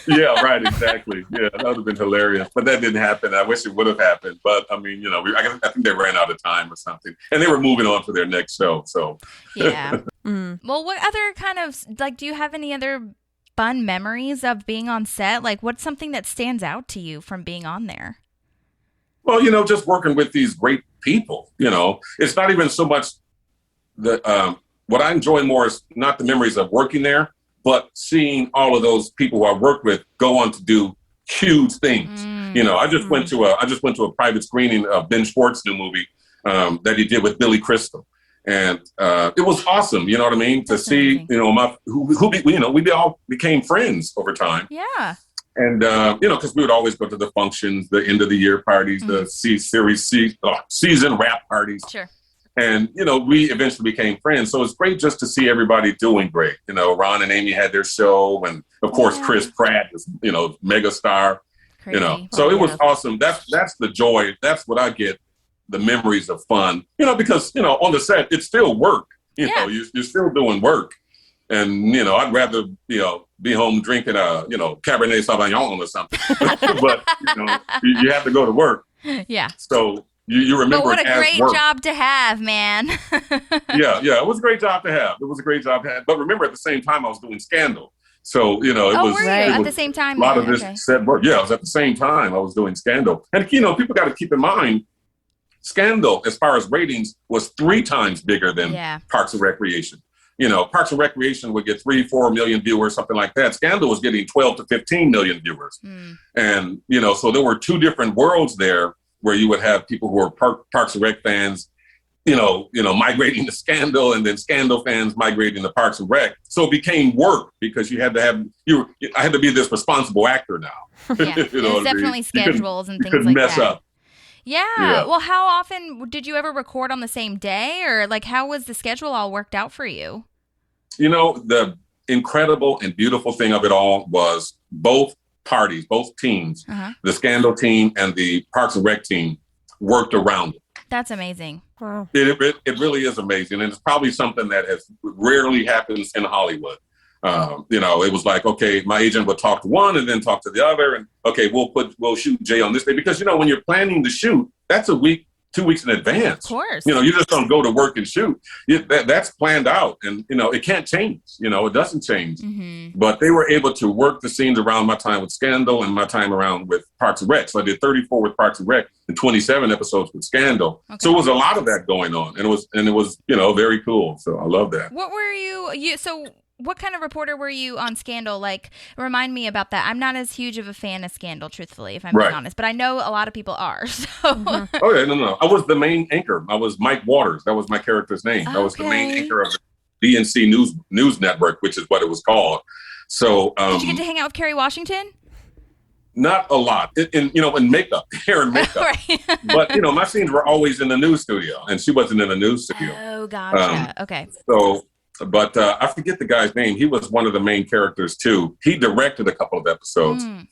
Yeah, right. Exactly. Yeah, that would have been hilarious. But that didn't happen. I wish it would have happened. But I mean, I think they ran out of time or something, and they were moving on to their next show. So yeah. Well, what other kind of do you have any other fun memories of being on set? Like, what's something that stands out to you from being on there? Well, just working with these great people, it's not even so much what I enjoy more is not the memories of working there, but seeing all of those people who I worked with go on to do huge things. I just went to a private screening of Ben Schwartz's new movie that he did with Billy Crystal. And it was awesome, you know what I mean? To see, we all became friends over time. Yeah. And, because we would always go to the functions, the end of the year parties, the season wrap parties. Sure. And, we eventually became friends. So it's great just to see everybody doing great. Ron and Amy had their show. And, of course, Chris Pratt is, mega star. Crazy. So it was awesome. That's the joy. That's what I get. The memories of fun, because, on the set, it's still work, you're still doing work. And, I'd rather, be home drinking Cabernet Sauvignon or something, but, you have to go to work. Yeah. So you remember but what it a as great work. job to have, man. Yeah. It was a great job to have. But remember, at the same time, I was doing Scandal. So, it was. Were you at the same time? A lot of this set work. Yeah, it was at the same time I was doing Scandal. And, people got to keep in mind, Scandal, as far as ratings, was 3 times bigger than Parks and Recreation. Parks and Recreation would get 3-4 million viewers, something like that. Scandal was getting 12 to 15 million viewers. And, so there were 2 different worlds there where you would have people who were Parks and Rec fans migrating to Scandal, and then Scandal fans migrating to Parks and Rec. So it became work because I had to be this responsible actor now. Yeah, there's definitely schedules and things like mess that. Up. Yeah. Well, how often did you ever record on the same day, or like how was the schedule all worked out for you? The incredible and beautiful thing of it all was both parties, both teams, the Scandal team and the Parks and Rec team worked around it. That's amazing. Wow. It really is amazing. And it's probably something that rarely happens in Hollywood. It was like, okay, my agent would talk to one and then talk to the other. And okay, we'll shoot Jay on this day. Because, when you're planning to shoot, that's a week, 2 weeks in advance. Of course. You just don't go to work and shoot. That's planned out. And, it can't change. It doesn't change. Mm-hmm. But they were able to work the scenes around my time with Scandal and my time around with Parks and Rec. So I did 34 with Parks and Rec and 27 episodes with Scandal. Okay. So it was a lot of that going on. And it was very cool. So I love that. What were what kind of reporter were you on Scandal? Like, remind me about that. I'm not as huge of a fan of Scandal, truthfully, if I'm being honest, but I know a lot of people are. So. Mm-hmm. Oh, yeah, no. I was the main anchor. I was Mike Waters. That was my character's name. Okay. I was the main anchor of the DNC News Network, which is what it was called. So, did you get to hang out with Kerry Washington? Not a lot, in makeup, hair and makeup. Right. But my scenes were always in the news studio, and she wasn't in the news studio. Oh, gotcha. Okay. So. But I forget the guy's name. He was one of the main characters too. He directed a couple of episodes, and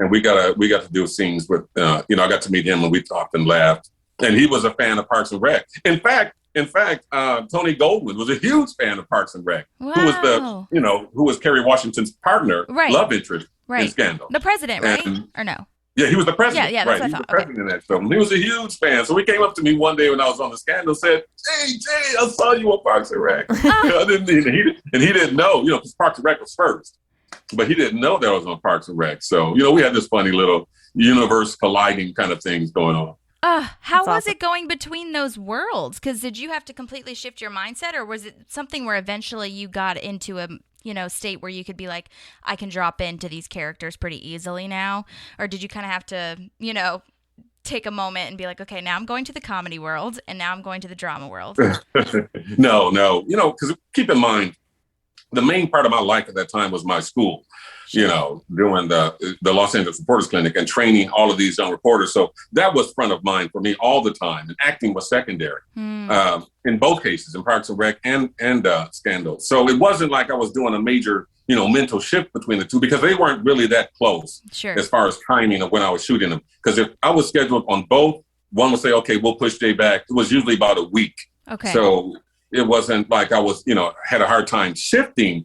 we got to do scenes with. I got to meet him and we talked and laughed. And he was a fan of Parks and Rec. In fact, Tony Goldwyn was a huge fan of Parks and Rec. Wow. Who was Kerry Washington's partner, love interest in Scandal. The president, right? or no? Yeah, he was the president. Yeah, that's right. What I thought. He was the president of that show. He was a huge fan. So he came up to me one day when I was on the Scandal, said, "Hey, Jay, I saw you on Parks and Rec." He didn't know, because Parks and Rec was first, but he didn't know that I was on Parks and Rec. So we had this funny little universe colliding kind of things going on. How was it going between those worlds? Because did you have to completely shift your mindset, or was it something where eventually you got into a state where you could be like, I can drop into these characters pretty easily now? Or did you kind of have to, take a moment and be like, okay, now I'm going to the comedy world and now I'm going to the drama world? No. Because keep in mind, the main part of my life at that time was my school, doing the Los Angeles Reporters Clinic and training all of these young reporters. So that was front of mind for me all the time. And acting was secondary in both cases, in Parks and Rec and Scandal. So it wasn't like I was doing a major, mental shift between the two because they weren't really that close as far as timing of when I was shooting them. Because if I was scheduled on both, one would say, okay, we'll push Jay back. It was usually about a week. Okay. So it wasn't like I was, had a hard time shifting.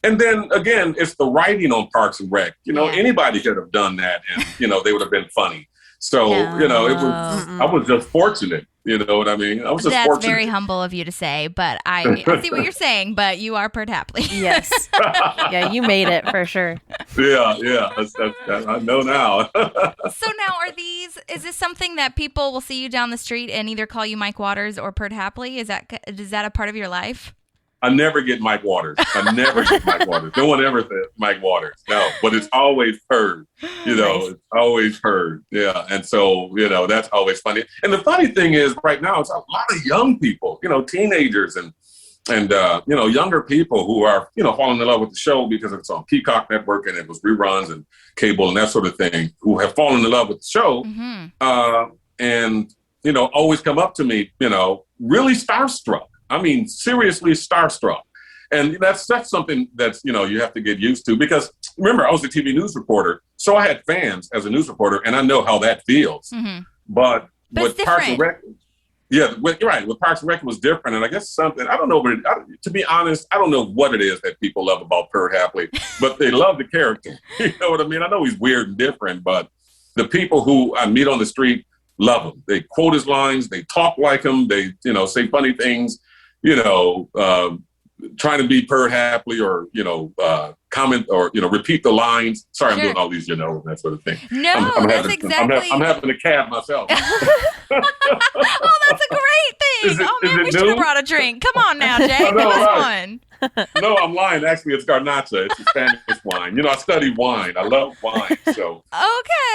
And then again, it's the writing on Parks and Rec. Anybody could have done that and, they would have been funny. So, I was just fortunate. You know what I mean? I was just fortunate. That's very humble of you to say, but I see what you're saying, but you are Pert Hapley. Yes. Yeah, you made it for sure. Yeah. I know now. So now is this something that people will see you down the street and either call you Mike Waters or Pert Hapley? Is that a part of your life? I never get Mike Waters. No one ever says Mike Waters. No, but it's always heard. Nice. It's always heard. Yeah. And so, that's always funny. And the funny thing is right now, it's a lot of young people, teenagers and younger people who are, falling in love with the show because it's on Peacock Network and it was reruns and cable and that sort of thing, who have fallen in love with the show. Mm-hmm. And always come up to me, really starstruck. I mean, seriously starstruck. And that's something that's, you have to get used to because remember, I was a TV news reporter. So I had fans as a news reporter and I know how that feels. Mm-hmm. But with Parks and Rec, you're right. With Parks and Rec was different. And I guess something, I don't know, to be honest, I don't know what it is that people love about Pert Hapley, but they love the character. You know what I mean? I know he's weird and different, but the people who I meet on the street love him. They quote his lines. They talk like him. They, say funny things. Trying to be Pert Hapley or, comment or, repeat the lines. Sorry, I'm doing all these, that sort of thing. No, that's exactly. I'm having a cab myself. Oh, that's a great man, we should have brought a drink. Come on now, Jay. Give us one. No, I'm lying. Actually, it's garnacha. It's a Spanish wine. I study wine. I love wine. So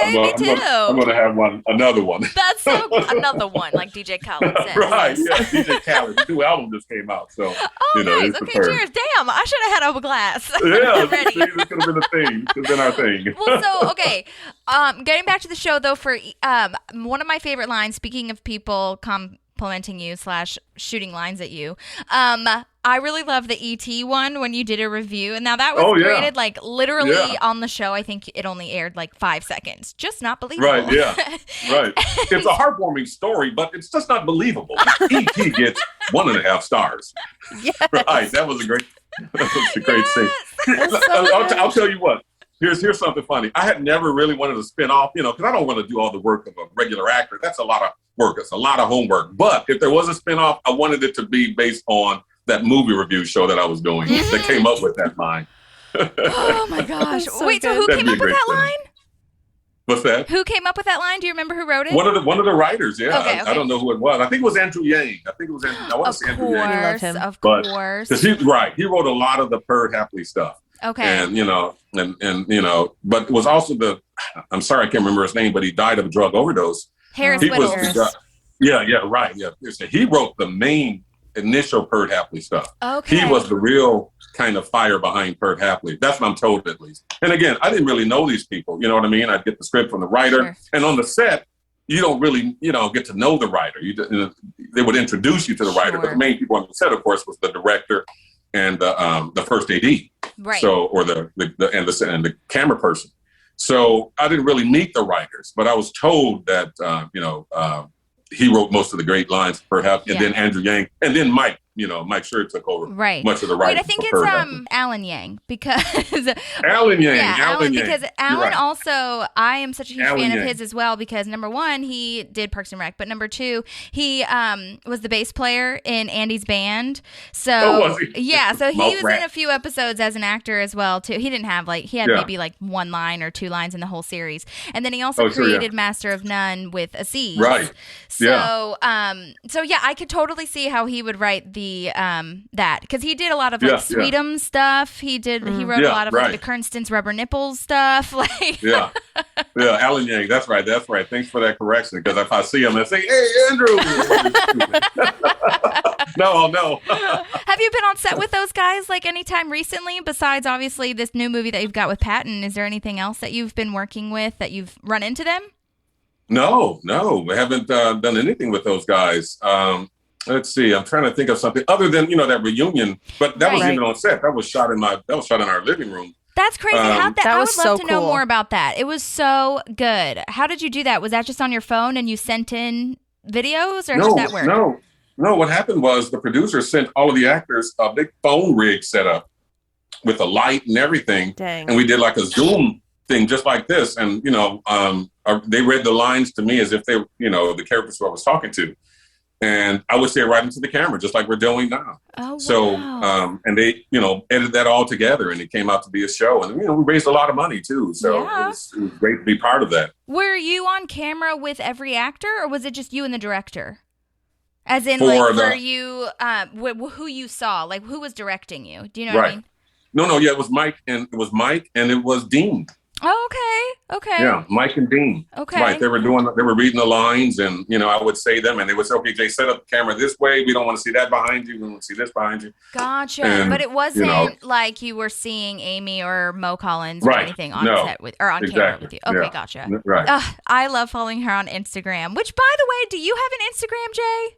me too. I'm going to have another one. That's so another one, like DJ Khaled says. Right. Yeah, DJ Khaled. The new album just came out. So, nice. Okay, cheers. Damn, I should have had a glass. Yeah, this could have been a thing. It could have been our thing. Well, so, okay. Getting back to the show, though, for one of my favorite lines, speaking of people complimenting you / shooting lines at you, I really love the E.T. one when you did a review. And now that was graded like literally on the show. I think it only aired like 5 seconds. Just not believable. Right, yeah. Right. It's a heartwarming story, but it's just not believable. E.T. gets 1.5 stars. Yes. Right. That was a great scene. I'll tell you what. Here's something funny. I had never really wanted to spin off, because I don't want to do all the work of a regular actor. That's a lot of work. It's a lot of homework. But if there was a spinoff, I wanted it to be based on that movie review show that I was doing that came up with that line. Oh my gosh. So who came up with that line? What's that? Who came up with that line? Do you remember who wrote it? One of the writers, yeah. Okay. I don't know who it was. I think it was Andrew Yang. I want to say Andrew Yang. I love him. Of course. He wrote a lot of the Perd Hapley stuff. Okay. And but it was also I'm sorry I can't remember his name, but he died of a drug overdose. Harris Whittles. Right. Yeah. He wrote the main initial Perd Hapley stuff. Okay. He was the real kind of fire behind Perd Hapley. That's what I'm told, at least. And again, I didn't really know these people. You know what I mean? I'd get the script from the writer, Sure. and on the set, you don't really, get to know the writer. They would introduce you to the writer, but the main people on the set, of course, was the director and the first AD. Right. So, or the camera person. So I didn't really meet the writers, but I was told that he wrote most of the great lines, perhaps, and then Andrew Yang, and then Mike. Mike Sure took over much of the writing. Wait, I think it's Alan Yang because Alan Yang. Yeah, Alan Yang. because Alan right. also, I am such a huge fan Yang. of his as well because number one, he did Parks and Rec, but number two, he was the bass player in Andy's band. So was he? Yeah, so he was in a few episodes as an actor as well too. He didn't have maybe like 1 line or 2 lines in the whole series, and then he also created Master of None with Aziz. Right. So I could totally see how he would write that because he did a lot of Sweetums stuff. He wrote a lot of like the Kernstens Rubber Nipples stuff. Alan Yang. That's right. Thanks for that correction. Because if I see him and say, "Hey, Andrew," no. Have you been on set with those guys like anytime recently? Besides, obviously, this new movie that you've got with Patton. Is there anything else that you've been working with that you've run into them? No, we haven't done anything with those guys. Let's see. I'm trying to think of something other than that reunion, but that wasn't even on set. That was shot in our living room. That's crazy. I would love to know cool. more about that. It was so good. How did you do that? Was that just on your phone and you sent in videos, or how did that work? No. What happened was the producer sent all of the actors a big phone rig set up with a light and everything, and we did like a Zoom thing just like this, and they read the lines to me as if they, the characters who I was talking to. And I would say right into the camera, just like we're doing now. Oh, wow. So, and they, edited that all together, and it came out to be a show. And, we raised a lot of money, too. So it was great to be part of that. Were you on camera with every actor, or was it just you and the director? As in, were you, who you saw? Like, who was directing you? Do you know what I mean? No, it was Mike, and it was Dean. Oh, okay. Yeah, Mike and Dean. Okay. Right, they were reading the lines, and I would say them, and they would say, "Okay, Jay, set up the camera this way. We don't want to see that behind you. We want to see this behind you." Gotcha. And, but it wasn't like you were seeing Amy or Mo Collins or anything on set on camera with you. Okay, gotcha. Right. I love following her on Instagram. Which, by the way, do you have an Instagram, Jay?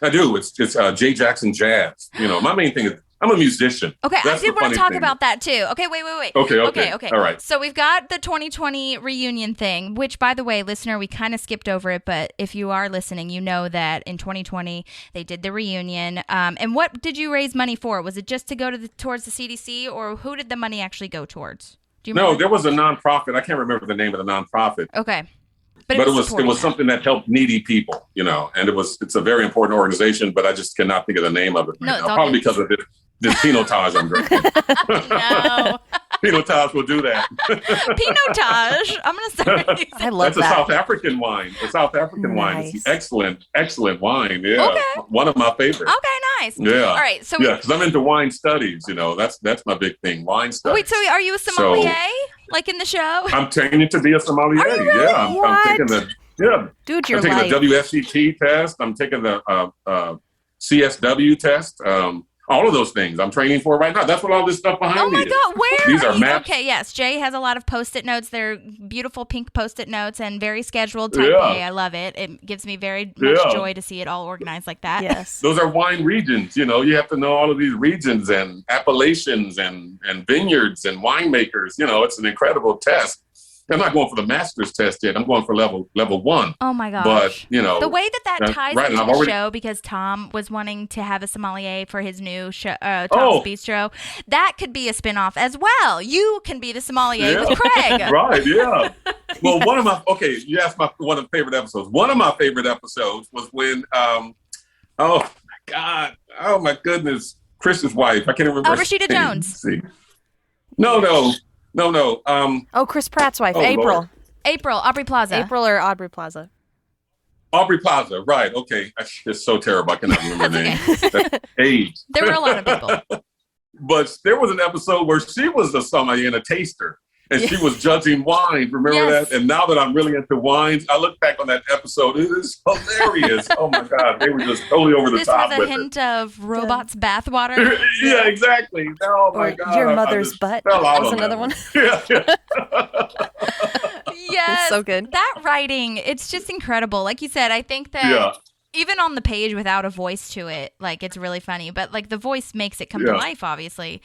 I do. It's Jay Jackson Jazz. My main thing is I'm a musician. Okay, I did want to talk about that too. Okay, wait. Okay. All right. So we've got the 2020 reunion thing, which, by the way, listener, we kind of skipped over it, but if you are listening, you know that in 2020 they did the reunion. And what did you raise money for? Was it just to go towards the CDC, or who did the money actually go towards? Do you remember? No, there was a nonprofit. I can't remember the name of the nonprofit. Okay. But it was something that helped needy people, and it's a very important organization, but I just cannot think of the name of it right now. Probably because of this pinotage I'm drinking. No. Pinotage will do that. Pinotage. I'm gonna start. I love That's a South African wine. A South African wine. It's excellent wine. Yeah, okay. One of my favorites. Okay, nice. Yeah. All right. So because I'm into wine studies. That's my big thing. Wine studies. Wait, so are you a sommelier? Like in the show? I'm training to be a sommelier. Are you really? Yeah, I'm taking the Dude, you're I'm taking the WSET test. I'm taking the CSW test. All of those things I'm training for right now. That's what all this stuff behind me is. Oh my God, where These are are you? maps. Okay, yes. Jay has a lot of Post-it notes. They're beautiful pink Post-it notes and very scheduled type A. I love it. It gives me very much joy to see it all organized like that. Yes. Those are wine regions. You have to know all of these regions and appellations and vineyards and winemakers. It's an incredible test. I'm not going for the master's test yet. I'm going for level 1. Oh my gosh. But, the way that ties right, into the show, because Tom was wanting to have a sommelier for his new show, Tom's Bistro, that could be a spinoff as well. You can be the sommelier with Craig. Right, yeah. Well, you asked one of my favorite episodes. One of my favorite episodes was when, oh my goodness, Chris's wife, I can't remember. Rashida Jones. No. Chris Pratt's wife, April. April, Aubrey Plaza. April or Aubrey Plaza. Aubrey Plaza, right. Okay. It's so terrible. I cannot remember her name. That's age. There were a lot of people. But there was an episode where she was a sommelier and a taster. And she was judging wine. Remember that? And now that I'm really into wines, I look back on that episode. It is hilarious. Oh, my God. They were just totally over the top with it. This has a hint of robots' bathwater. Yeah, exactly. Oh, my God. Your mother's butt. That's another one. Yeah. Yes. It's so good. That writing, it's just incredible. Like you said, I think that even on the page without a voice to it, like, it's really funny. But, like, the voice makes it come to life, obviously.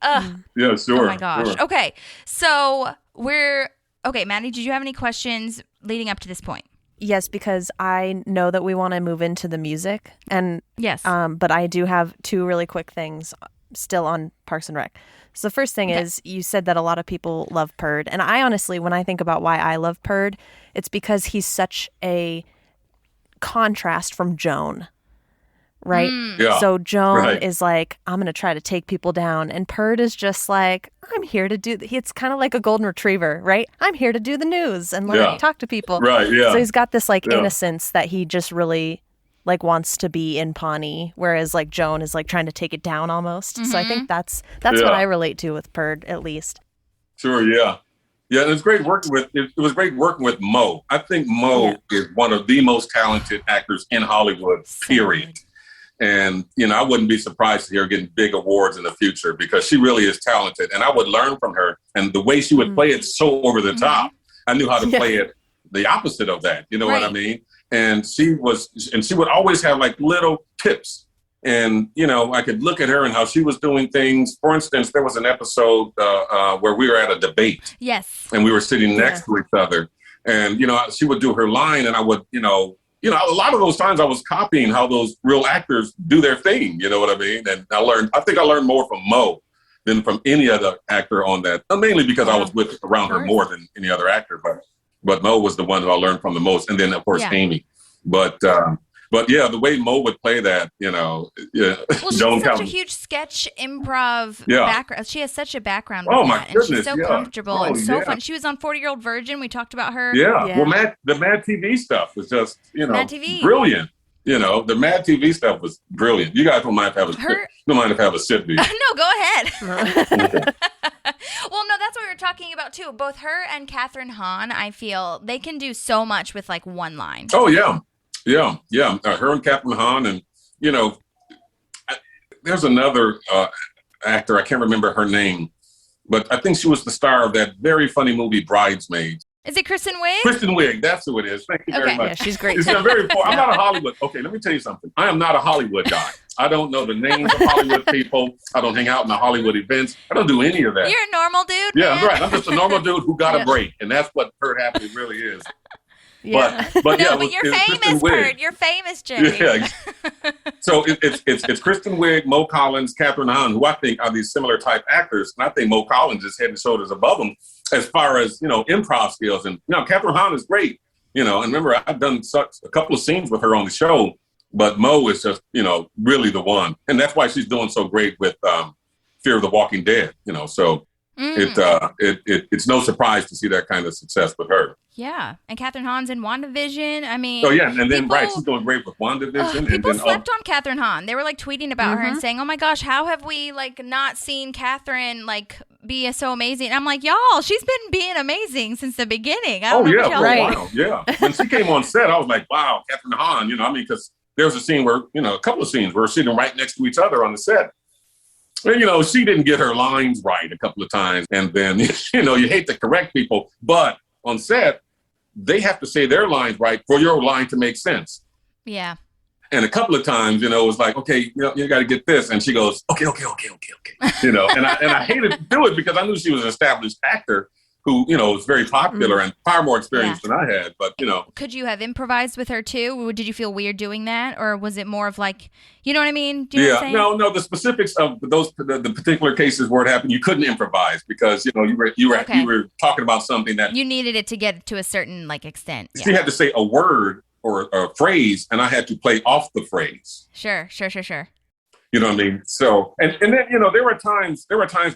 Yeah, sure. Oh, my gosh. Sure. Okay. So Maddie, did you have any questions leading up to this point? Yes, because I know that we want to move into the music. And yes. But I do have 2 really quick things still on Parks and Rec. So the first thing is, you said that a lot of people love Perd. And I honestly, when I think about why I love Perd, it's because he's such a contrast from Joan, right? Yeah, so Joan is like, I'm going to try to take people down. And Perd is just like, I'm here to do, it's kind of like a golden retriever, right? I'm here to do the news and talk to people. Right, yeah. So he's got this like innocence that he just really like wants to be in Pawnee, whereas like Joan is like trying to take it down almost. So I think that's what I relate to with Perd, at least. Sure, yeah. Yeah, and it was great working with Mo. I think Mo is one of the most talented actors in Hollywood, period. And, I wouldn't be surprised to hear her getting big awards in the future because she really is talented. And I would learn from her. And the way she would play it so over the top, I knew how to play it the opposite of that. You know what I mean? And she would always have like little tips. And, I could look at her and how she was doing things. For instance, there was an episode where we were at a debate. Yes. And we were sitting next to each other. And, she would do her line and I would, a lot of those times I was copying how those real actors do their thing. You know what I mean? And I think I learned more from Mo than from any other actor on that. Mainly because I was around her more than any other actor. But Mo was the one that I learned from the most. And then, of course, Amy. But yeah, the way Mo would play that, Well, she's such a huge sketch improv background. She has such a background with that. Goodness, and she's so comfortable and so fun. She was on 40-Year-Old Virgin. We talked about her. Yeah. Well, the Mad TV stuff was just, Mad TV. Brilliant. The Mad TV stuff was brilliant. You guys don't mind if I have a sip, do you? No, go ahead. Well, no, that's what we were talking about too. Both her and Catherine Hahn, I feel they can do so much with like one line. Oh, yeah. Yeah. Her and Catherine Hahn, and there's another actor, I can't remember her name, but I think she was the star of that very funny movie Bridesmaids. Is it Kristen Wiig? Kristen Wiig, that's who it is. Thank you very much. Yeah, she's great. I'm not a Hollywood. Okay, let me tell you something. I am not a Hollywood guy. I don't know the names of Hollywood people. I don't hang out in the Hollywood events. I don't do any of that. You're a normal dude. Yeah, man. right. I'm just a normal dude who got a break, and that's what Perd Hapley really is. Yeah. But you're famous, Perd. You're famous, Jay. Yeah. So it's Kristen Wiig, Mo Collins, Catherine Hahn, who I think are these similar type actors, and I think Mo Collins is head and shoulders above them as far as improv skills. And Catherine Hahn is great. And remember I've done a couple of scenes with her on the show, but Mo is just really the one, and that's why she's doing so great with Fear of the Walking Dead. So. It's no surprise to see that kind of success with her. Yeah, and Catherine Hahn's in WandaVision. I mean, and then she's doing great with WandaVision. People slept on Catherine Hahn. They were like tweeting about her and saying, "Oh my gosh, how have we like not seen Catherine like be so amazing?" And I'm like, y'all, she's been being amazing since the beginning. I don't know for a while. Yeah, when she came on set, I was like, wow, Catherine Hahn. Because there was a scene where a couple of scenes where we're sitting right next to each other on the set. And, she didn't get her lines right a couple of times. And then, you hate to correct people, but on set, they have to say their lines right for your line to make sense. Yeah. And a couple of times, it was like, okay, you got to get this. And she goes, okay. And I hated to do it because I knew she was an established actor who, was very popular and far more experienced than I had. But, Could you have improvised with her too? Did you feel weird doing that? Or was it more of like, you know what I mean? Do you know what I'm saying? No, the specifics of the particular cases where it happened, you couldn't improvise because, you were talking about something that you needed it to get to a certain like extent. She had to say a word or a phrase and I had to play off the phrase. Sure. You know what I mean? So, and then, there were times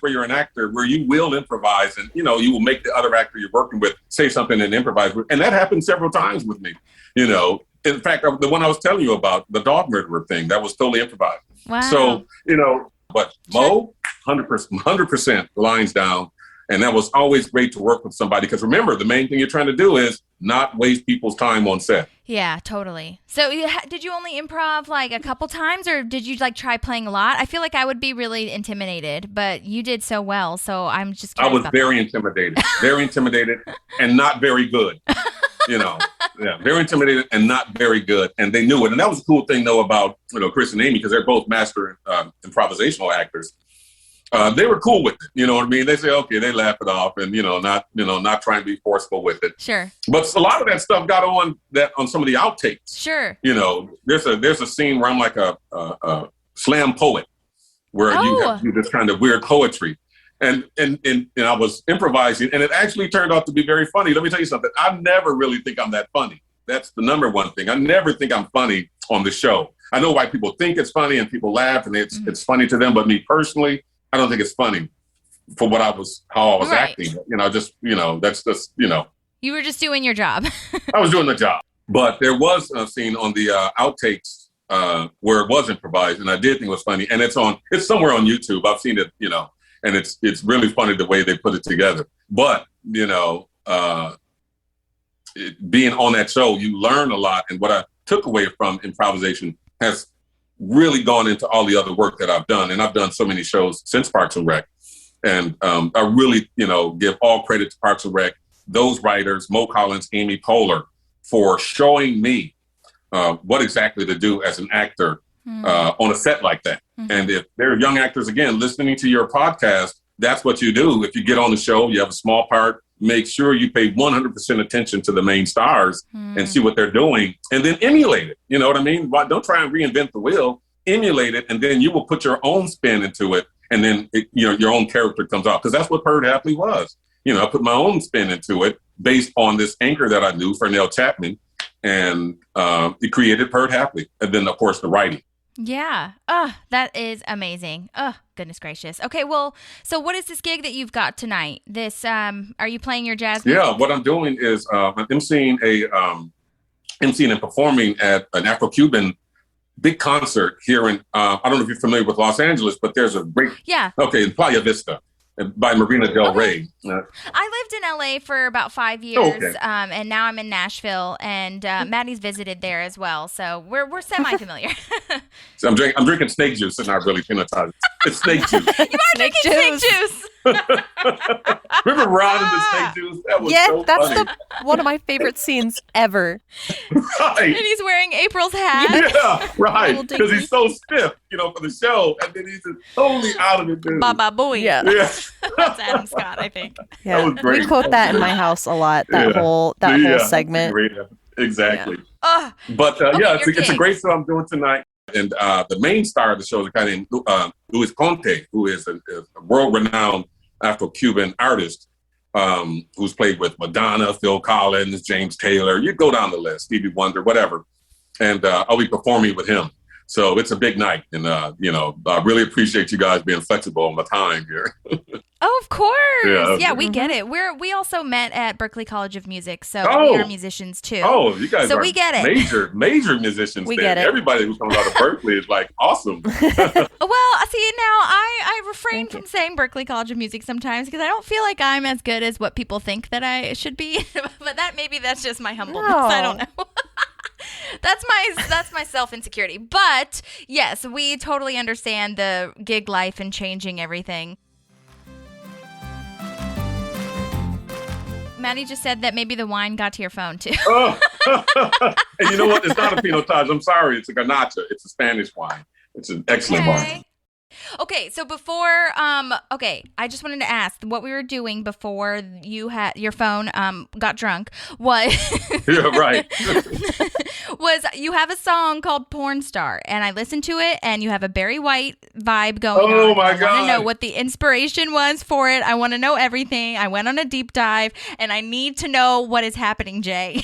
where you're an actor where you will improvise and, you will make the other actor you're working with say something and improvise. And that happened several times with me, In fact, the one I was telling you about, the dog murderer thing, that was totally improvised. Wow. So, but Mo, 100% lines down. And that was always great to work with somebody. Because remember, the main thing you're trying to do is not waste people's time on set. Yeah, totally. So did you only improv like a couple times or did you like try playing a lot? I feel like I would be really intimidated, but you did so well. So I'm just curious. I was very intimidated and not very good. Very intimidated and not very good. And they knew it. And that was the cool thing, though, about, Chris and Amy, because they're both master improvisational actors. They were cool with it. You know what I mean? They say, okay, they laugh it off and, not trying to be forceful with it. Sure. But a lot of that stuff got on some of the outtakes. Sure. There's a scene where I'm like a slam poet where you do this kind of weird poetry. And I was improvising and it actually turned out to be very funny. Let me tell you something. I never really think I'm that funny. That's the number one thing. I never think I'm funny on the show. I know why people think it's funny and people laugh and it's funny to them. But me personally, I don't think it's funny for how I was acting. That's just. You were just doing your job. I was doing the job. But there was a scene on the outtakes where it was improvised and I did think it was funny. And it's somewhere on YouTube. I've seen it, and it's really funny the way they put it together. But, being on that show, you learn a lot. And what I took away from improvisation has really gone into all the other work that I've done. And I've done so many shows since Parks and Rec. And I really, give all credit to Parks and Rec, those writers, Mo Collins, Amy Poehler, for showing me what exactly to do as an actor on a set like that. Mm-hmm. And if there are young actors, again, listening to your podcast, that's what you do. If you get on the show, you have a small part, make sure you pay 100% attention to the main stars and see what they're doing and then emulate it. You know what I mean? Don't try and reinvent the wheel, emulate it. And then you will put your own spin into it. And then, your own character comes out because that's what Perd Hapley was. I put my own spin into it based on this anchor that I knew, Fernell Chapman, and it created Perd Hapley. And then, of course, the writing. Yeah. That is amazing. Goodness gracious. Okay, well, so what is this gig that you've got tonight? This, are you playing your jazz music? Yeah, what I'm doing is I'm emceeing and performing at an Afro-Cuban big concert here in, I don't know if you're familiar with Los Angeles, but there's a great, in Playa Vista by Marina Del Rey. I lived in LA for about 5 years, and now I'm in Nashville, and Maddie's visited there as well, so we're semi-familiar. So I'm drinking snake juice and not really hypnotized. It's snake juice. You are drinking snake juice. Remember Ron and the snake juice? That was so funny. That's one of my favorite scenes ever. Right. And he's wearing April's hat. Yeah, right. Because he's so stiff, for the show, and then he's just totally out of it, dude. Baba Booey. Yeah. That's Adam Scott, I think. Yeah. That was great. We quote that in my house a lot. That whole segment. Great. Exactly. Yeah. But it's a great show I'm doing tonight. And the main star of the show is a guy named Luis Conte, who is a world-renowned Afro-Cuban artist who's played with Madonna, Phil Collins, James Taylor. You go down the list, Stevie Wonder, whatever. And I'll be performing with him. So it's a big night. And, I really appreciate you guys being flexible on my time here. Oh, of course. Yeah, we Mm-hmm. get it. We also met at Berklee College of Music, so we are musicians too. Oh, you guys are we get it. major musicians. We there. get it. Everybody who comes out of Berklee is like awesome. Well, see, now I refrain from saying Berklee College of Music sometimes because I don't feel like I'm as good as what people think that I should be. But that's just my humbleness. No. I don't know. That's my self-insecurity. But yes, we totally understand the gig life and changing everything. Maddie just said that maybe the wine got to your phone too. And you know what? It's not a Pinot Taj. I'm sorry. It's a Garnacha. It's a Spanish wine. It's an excellent wine. Okay, so before, I just wanted to ask what we were doing before you had your phone got drunk was Yeah, right. was you have a song called Porn Star, and I listened to it, and you have a Barry White vibe going on. Oh my I want to God. know what the inspiration was for it. I want to know everything. I went on a deep dive, and I need to know what is happening, Jay.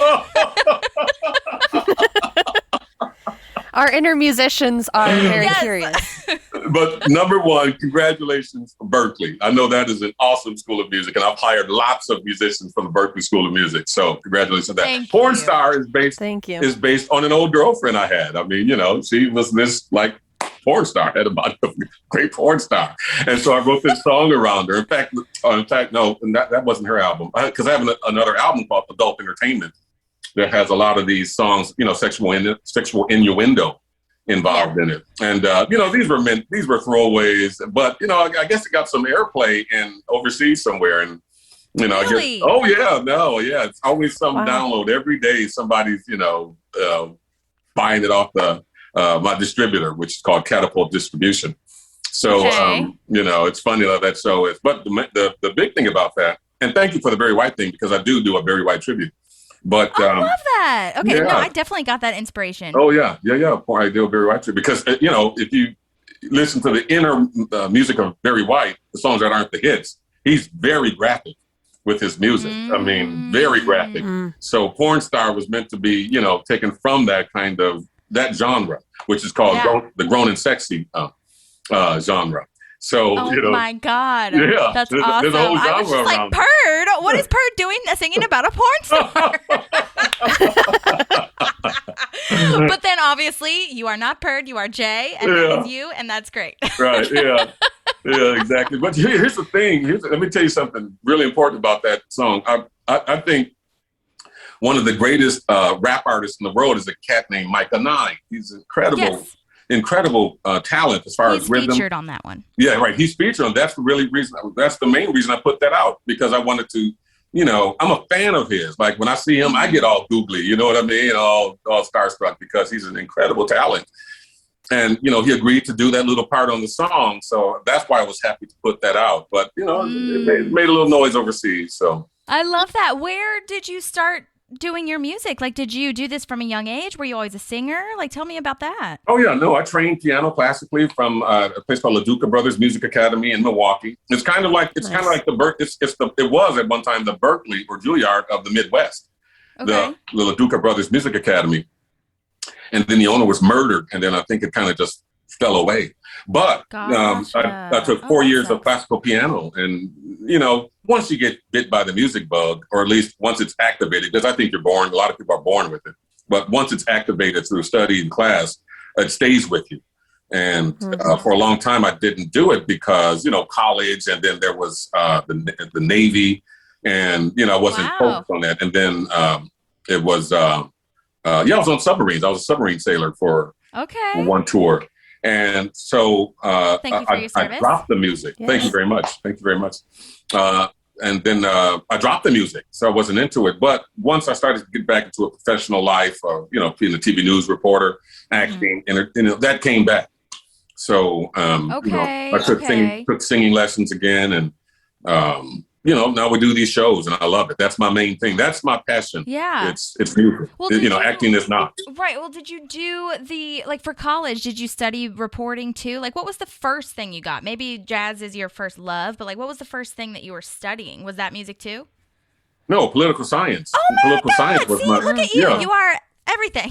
Our inner musicians are very curious. But number one, congratulations for Berklee. I know that is an awesome school of music, and I've hired lots of musicians from the Berklee School of Music. So congratulations on that. Thank Porn you. Star is based on an old girlfriend I had. I mean, she was this like porn star, had about a great porn star. And so I wrote this song around her. In fact, no, that wasn't her album. Because I have another album called Adult Entertainment that has a lot of these songs, sexual innuendo involved in it. And, these were throwaways, but, I guess it got some airplay in overseas somewhere. And, Really? It's always some download every day. Somebody's, buying it off my distributor, which is called Catapult Distribution. So, it's funny how that show is. But the big thing about that, and thank you for the Barry White thing, because I do a Barry White tribute. But I love that. Okay, yeah. no, I definitely got that inspiration. Oh, yeah. I do a Barry White tribute. Because, if you listen to the inner music of Barry White, the songs that aren't the hits, he's very graphic with his music. I mean, very graphic. So Porn Star was meant to be, taken from that kind of, that genre, which is called the grown and sexy genre. So, my God. Yeah, that's there's awesome. a whole I was genre just like, around it. Purd? What is Purd doing singing about a porn star? But then obviously you are not Purd, you are Jay, and that is you, and that's great. Right, yeah. Yeah, exactly. But here's the thing. Let me tell you something really important about that song. I think one of the greatest rap artists in the world is a cat named Micah 9. He's incredible talent as far as rhythm. He's featured on that one. Yeah, right. He's featured on. That's the main reason I put that out, because I wanted to, I'm a fan of his. Like when I see him, I get all googly, you know what I mean? All starstruck, because he's an incredible talent. And, he agreed to do that little part on the song. So that's why I was happy to put that out. But, it made a little noise overseas. So I love that. Where did you start doing your music? Like, did you do this from a young age? Were you always a singer? Like, tell me about that. Oh, yeah. No, I trained piano classically from a place called LaDuca Brothers Music Academy in Milwaukee. It's kind of like, it was at one time the Berklee or Juilliard of the Midwest, the LaDuca Brothers Music Academy. And then the owner was murdered. And then I think it kind of just fell away. But I took 4 years of classical piano. And, once you get bit by the music bug, or at least once it's activated, because I think a lot of people are born with it. But once it's activated through study and class, it stays with you. And for a long time, I didn't do it because, college, and then there was the Navy, and, I wasn't focused on that. And then it was, I was on submarines. I was a submarine sailor for one tour. And so Thank you for your I dropped the music. Yes. Thank you very much. And then I dropped the music, so I wasn't into it. But once I started to get back into a professional life, being a TV news reporter, acting, and that came back. So I took singing lessons again, and now we do these shows, and I love it. That's my main thing. That's my passion. Yeah, it's music. Well, acting is not. Right. Well, did you do for college? Did you study reporting too? Like, what was the first thing you got? Maybe jazz is your first love, but what was the first thing that you were studying? Was that music too? No, political science. Oh my political God! Science was See, look at you. Yeah. You are everything.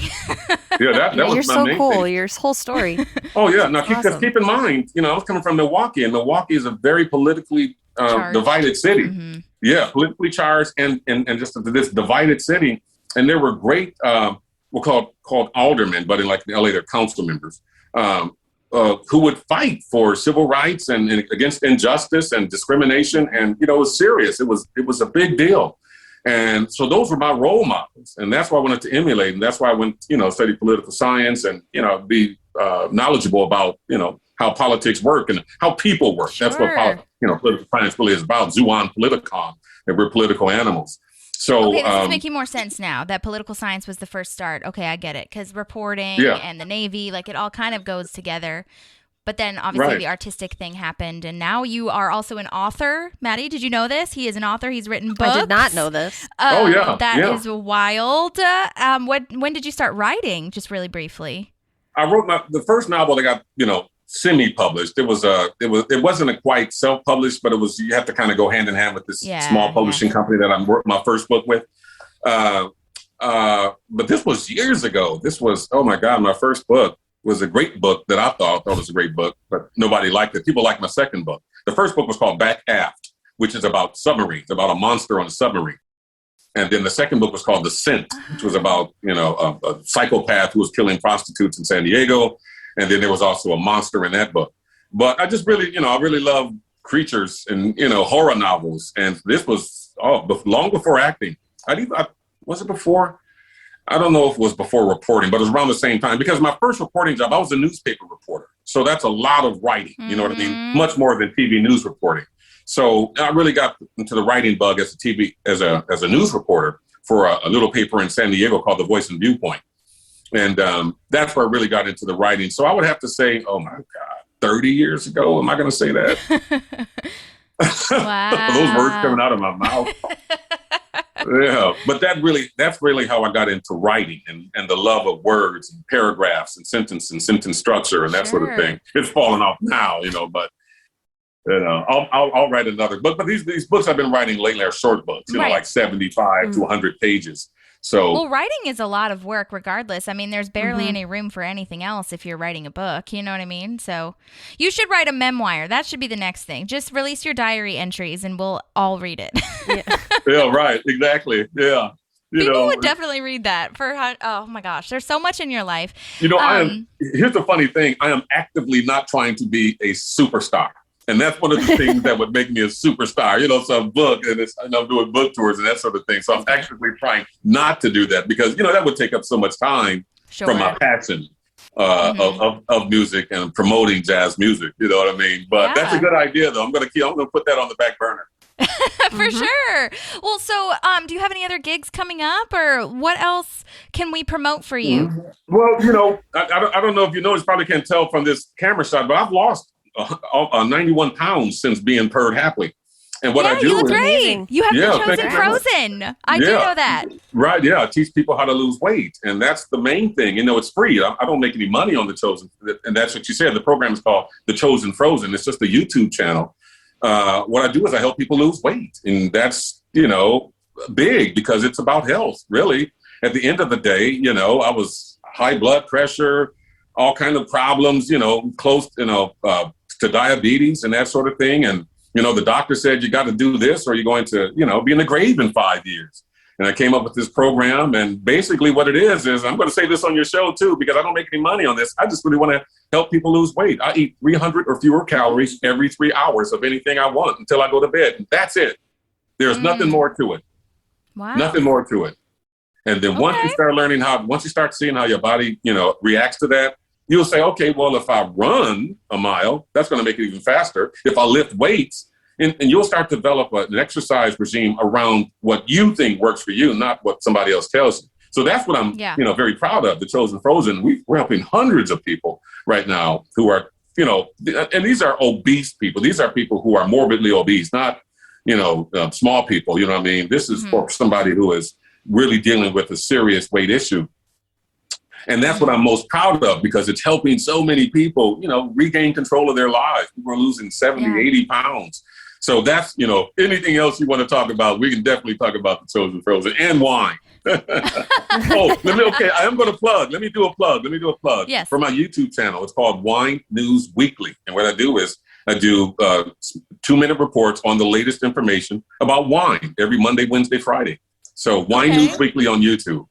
Yeah, that You're was my so main cool. thing. Your whole story. Oh yeah. Now Awesome. keep in mind, I was coming from Milwaukee, and Milwaukee is a very politically divided city. Mm-hmm. Yeah, politically charged, and just this divided city. And there were great, called aldermen, but in like LA, they're council members, who would fight for civil rights and against injustice and discrimination. And it was serious. It was a big deal. And so those were my role models, and that's why I wanted to emulate, and that's why I went, study political science and be knowledgeable about how politics work and how people work. Sure. That's what political science really is about. Zoon politikon, and we're political animals. So okay, this is making more sense now that political science was the first start. Okay, I get it, because reporting and the Navy, like it all kind of goes together. But then obviously the artistic thing happened, and now you are also an author. Maddie, did you know this? He is an author. He's written books. I did not know this. That is wild. When did you start writing? Just really briefly. I wrote the first novel that got semi-published. It wasn't a quite self-published, but you have to kind of go hand in hand with this small publishing company that I'm working my first book with. But this was years ago. This was, oh my God, my first book was a great book that I thought was a great book, but nobody liked it. People liked my second book. The first book was called Back Aft, which is about submarines, about a monster on a submarine. And then the second book was called The Scent, which was about, a psychopath who was killing prostitutes in San Diego. And then there was also a monster in that book. But I just really, I really love creatures and, horror novels. And this was long before acting. Was it before? I don't know if it was before reporting, but it was around the same time, because my first reporting job, I was a newspaper reporter. So that's a lot of writing, you know what I mean? Much more than TV news reporting. So I really got into the writing bug as a news reporter for a little paper in San Diego called The Voice and Viewpoint. And that's where I really got into the writing. So I would have to say, oh my God, 30 years ago, am I going to say that? Wow. Those words coming out of my mouth. Yeah, but that's really how I got into writing and the love of words and paragraphs and sentence structure and that sort of thing. It's fallen off now, but I'll write another book. But these books I've been writing lately are short books, like 75 to 100 pages. So writing is a lot of work regardless. I mean, there's barely any room for anything else if you're writing a book, you know what I mean? So you should write a memoir. That should be the next thing. Just release your diary entries and we'll all read it. Yeah, right. Exactly. Yeah. People would definitely read that oh my gosh, there's so much in your life. Here's the funny thing. I am actively not trying to be a superstar. And that's one of the things that would make me a superstar, some book, and I'm doing book tours and that sort of thing. So I'm actively trying not to do that because, that would take up so much time from my passion of music and promoting jazz music. You know what I mean? But that's a good idea, though. I'm going to put that on the back burner. For sure. Well, so do you have any other gigs coming up, or what else can we promote for you? Well, I don't know if you noticed, probably can't tell from this camera shot, but I've lost 91 pounds since being paired Hapley. And what I do you look great. You have The Chosen Frozen. I do know that. Right. Yeah. I teach people how to lose weight. And that's the main thing. It's free. I don't make any money on The Chosen. And that's what you said. The program is called The Chosen Frozen. It's just a YouTube channel. What I do is I help people lose weight. And that's, big because it's about health, really. At the end of the day, I was high blood pressure, all kind of problems, close, to diabetes and that sort of thing. And, the doctor said, you got to do this or you're going to, be in the grave in 5 years. And I came up with this program. And basically what it is I'm going to say this on your show, too, because I don't make any money on this. I just really want to help people lose weight. I eat 300 or fewer calories every 3 hours of anything I want until I go to bed. And that's it. There's nothing more to it. Wow. Nothing more to it. And then once you start seeing how your body, reacts to that, you'll say, okay, well, if I run a mile, that's going to make it even faster. If I lift weights, and you'll start to develop an exercise regime around what you think works for you, not what somebody else tells you. So that's what I'm, very proud of. The Chosen Frozen. We're helping hundreds of people right now who are, and these are obese people. These are people who are morbidly obese, not, small people. You know what I mean? This is for somebody who is really dealing with a serious weight issue. And that's what I'm most proud of because it's helping so many people, regain control of their lives. People are losing 70, 80 pounds. So that's, anything else you want to talk about, we can definitely talk about The Chosen Frozen and wine. I am going to plug. Let me do a plug. Yes. For my YouTube channel. It's called Wine News Weekly. And what I do is I do 2-minute reports on the latest information about wine every Monday, Wednesday, Friday. So Wine News Weekly on YouTube.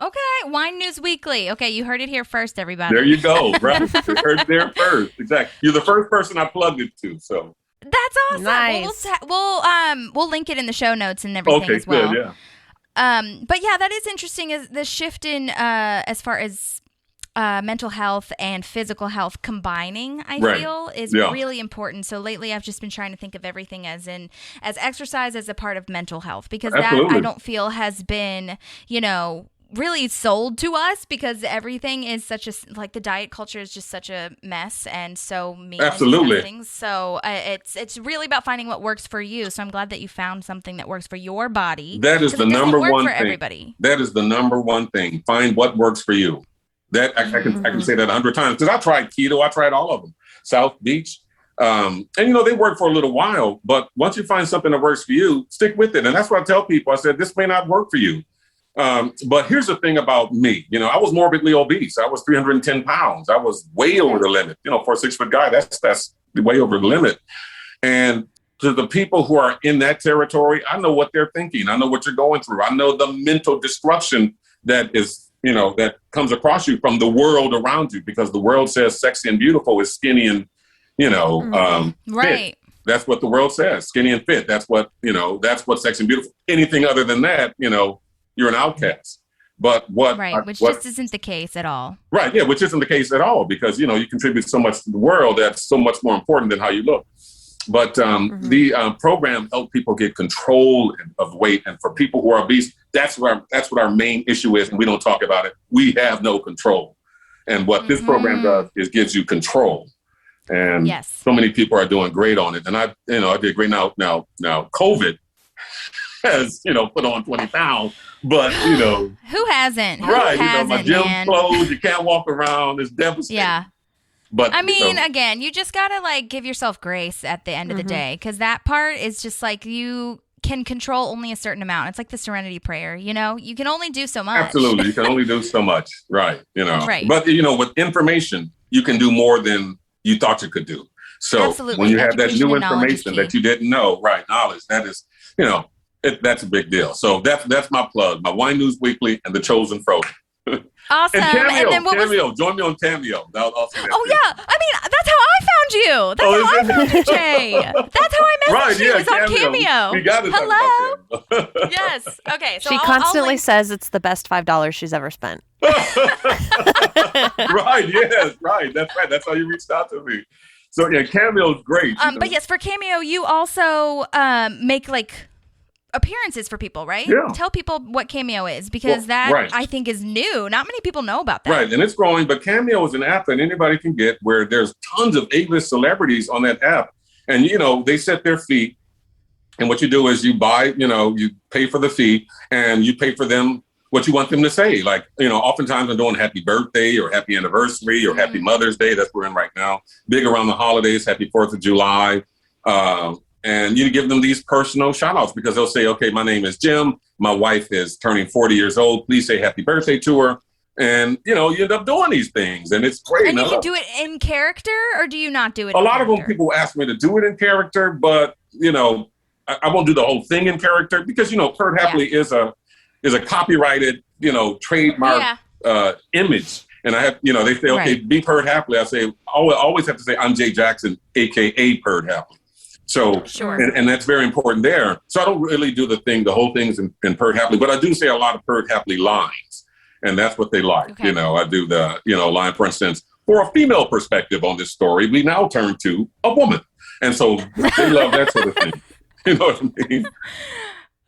Okay, Wine News Weekly. Okay, you heard it here first, everybody. There you go, right? You heard it there first. Exactly. You're the first person I plugged it to. So that's awesome. Nice. We'll link it in the show notes and everything as well. Good, yeah. But yeah, that is interesting. Is the shift in as far as mental health and physical health combining, I feel is really important. So lately I've just been trying to think of everything as exercise as a part of mental health, because Absolutely. that I don't feel has been, really sold to us, because everything is such a, like, the diet culture is just such a mess, and so Absolutely. things. So it's really about finding what works for you. So I'm glad that you found something that works for your body. That is the number one thing. Everybody. That is the number one thing. Find what works for you. That I can say that 100 times, because I tried keto. I tried all of them. South Beach. And they work for a little while, but once you find something that works for you, stick with it. And that's what I tell people. I said, this may not work for you. But here's the thing about me. I was morbidly obese. I was 310 pounds. I was way over the limit. For a 6-foot guy, that's way over the limit. And to the people who are in that territory, I know what they're thinking. I know what you're going through. I know the mental destruction that is, that comes across you from the world around you, because the world says sexy and beautiful is skinny and, right. Fit. That's what the world says, skinny and fit. That's what, that's what sexy and beautiful. Anything other than that, you're an outcast. But which just isn't the case at all. Right. Yeah. Which isn't the case at all, because, you contribute so much to the world. That's so much more important than how you look. But the program helped people get control of weight. And for people who are obese, that's what our main issue is. And we don't talk about it. We have no control. And what this program does is gives you control. And so many people are doing great on it. And I did great now. COVID has, put on 20 pounds, but, who hasn't? My gym closed. You can't walk around. It's devastating. Yeah. But again, you just got to give yourself grace at the end of the day, because that part is just you can control only a certain amount. It's like the serenity prayer, you can only do so much. Absolutely. You can only do so much. Right. Right. But, with information, you can do more than you thought you could do. So when you have that new information that you didn't know, knowledge, that is, that's a big deal. So that's my plug, my Wine News Weekly and The Chosen Frozen. Awesome. And Cameo, and then Cameo. Join me on Cameo. Yeah. I mean, that's how I found you. That's how I found you, Jay. That's how I messaged you. It was on Cameo. We got it. Hello. Yes. Okay. So she constantly says it's the best $5 she's ever spent. Right. Yes. Right. That's right. That's how you reached out to me. So yeah, Cameo is great. But yes, for Cameo, you also make appearances for people, right? Yeah. Tell people what Cameo is, because I think is new. Not many people know about that. Right, and it's growing, but Cameo is an app that anybody can get, where there's tons of A-list celebrities on that app. And, they set their fee, and what you do is you buy, you pay for the fee, and you pay for them what you want them to say. Oftentimes I'm doing happy birthday or happy anniversary or happy Mother's Day. That's what we're in right now. Big around the holidays, happy 4th of July. And you give them these personal shout outs, because they'll say, okay, my name is Jim. My wife is turning 40 years old. Please say happy birthday to her. And, you end up doing these things, and it's great. And you can do it in character, or do you not do it a lot of them, people ask me to do it in character, but, I won't do the whole thing in character, because, Perd Hapley is a copyrighted, trademark image. And I have, they say, okay, be Perd Hapley. I say, I always have to say, I'm Jay Jackson, AKA Perd Hapley. So, and that's very important there. So I don't really do the whole thing's in Perd Hapley, but I do say a lot of Perd Hapley lines, and that's what they like. Okay. I do the, line, for instance, for a female perspective on this story, we now turn to a woman. And so they love that sort of thing. You know what I mean?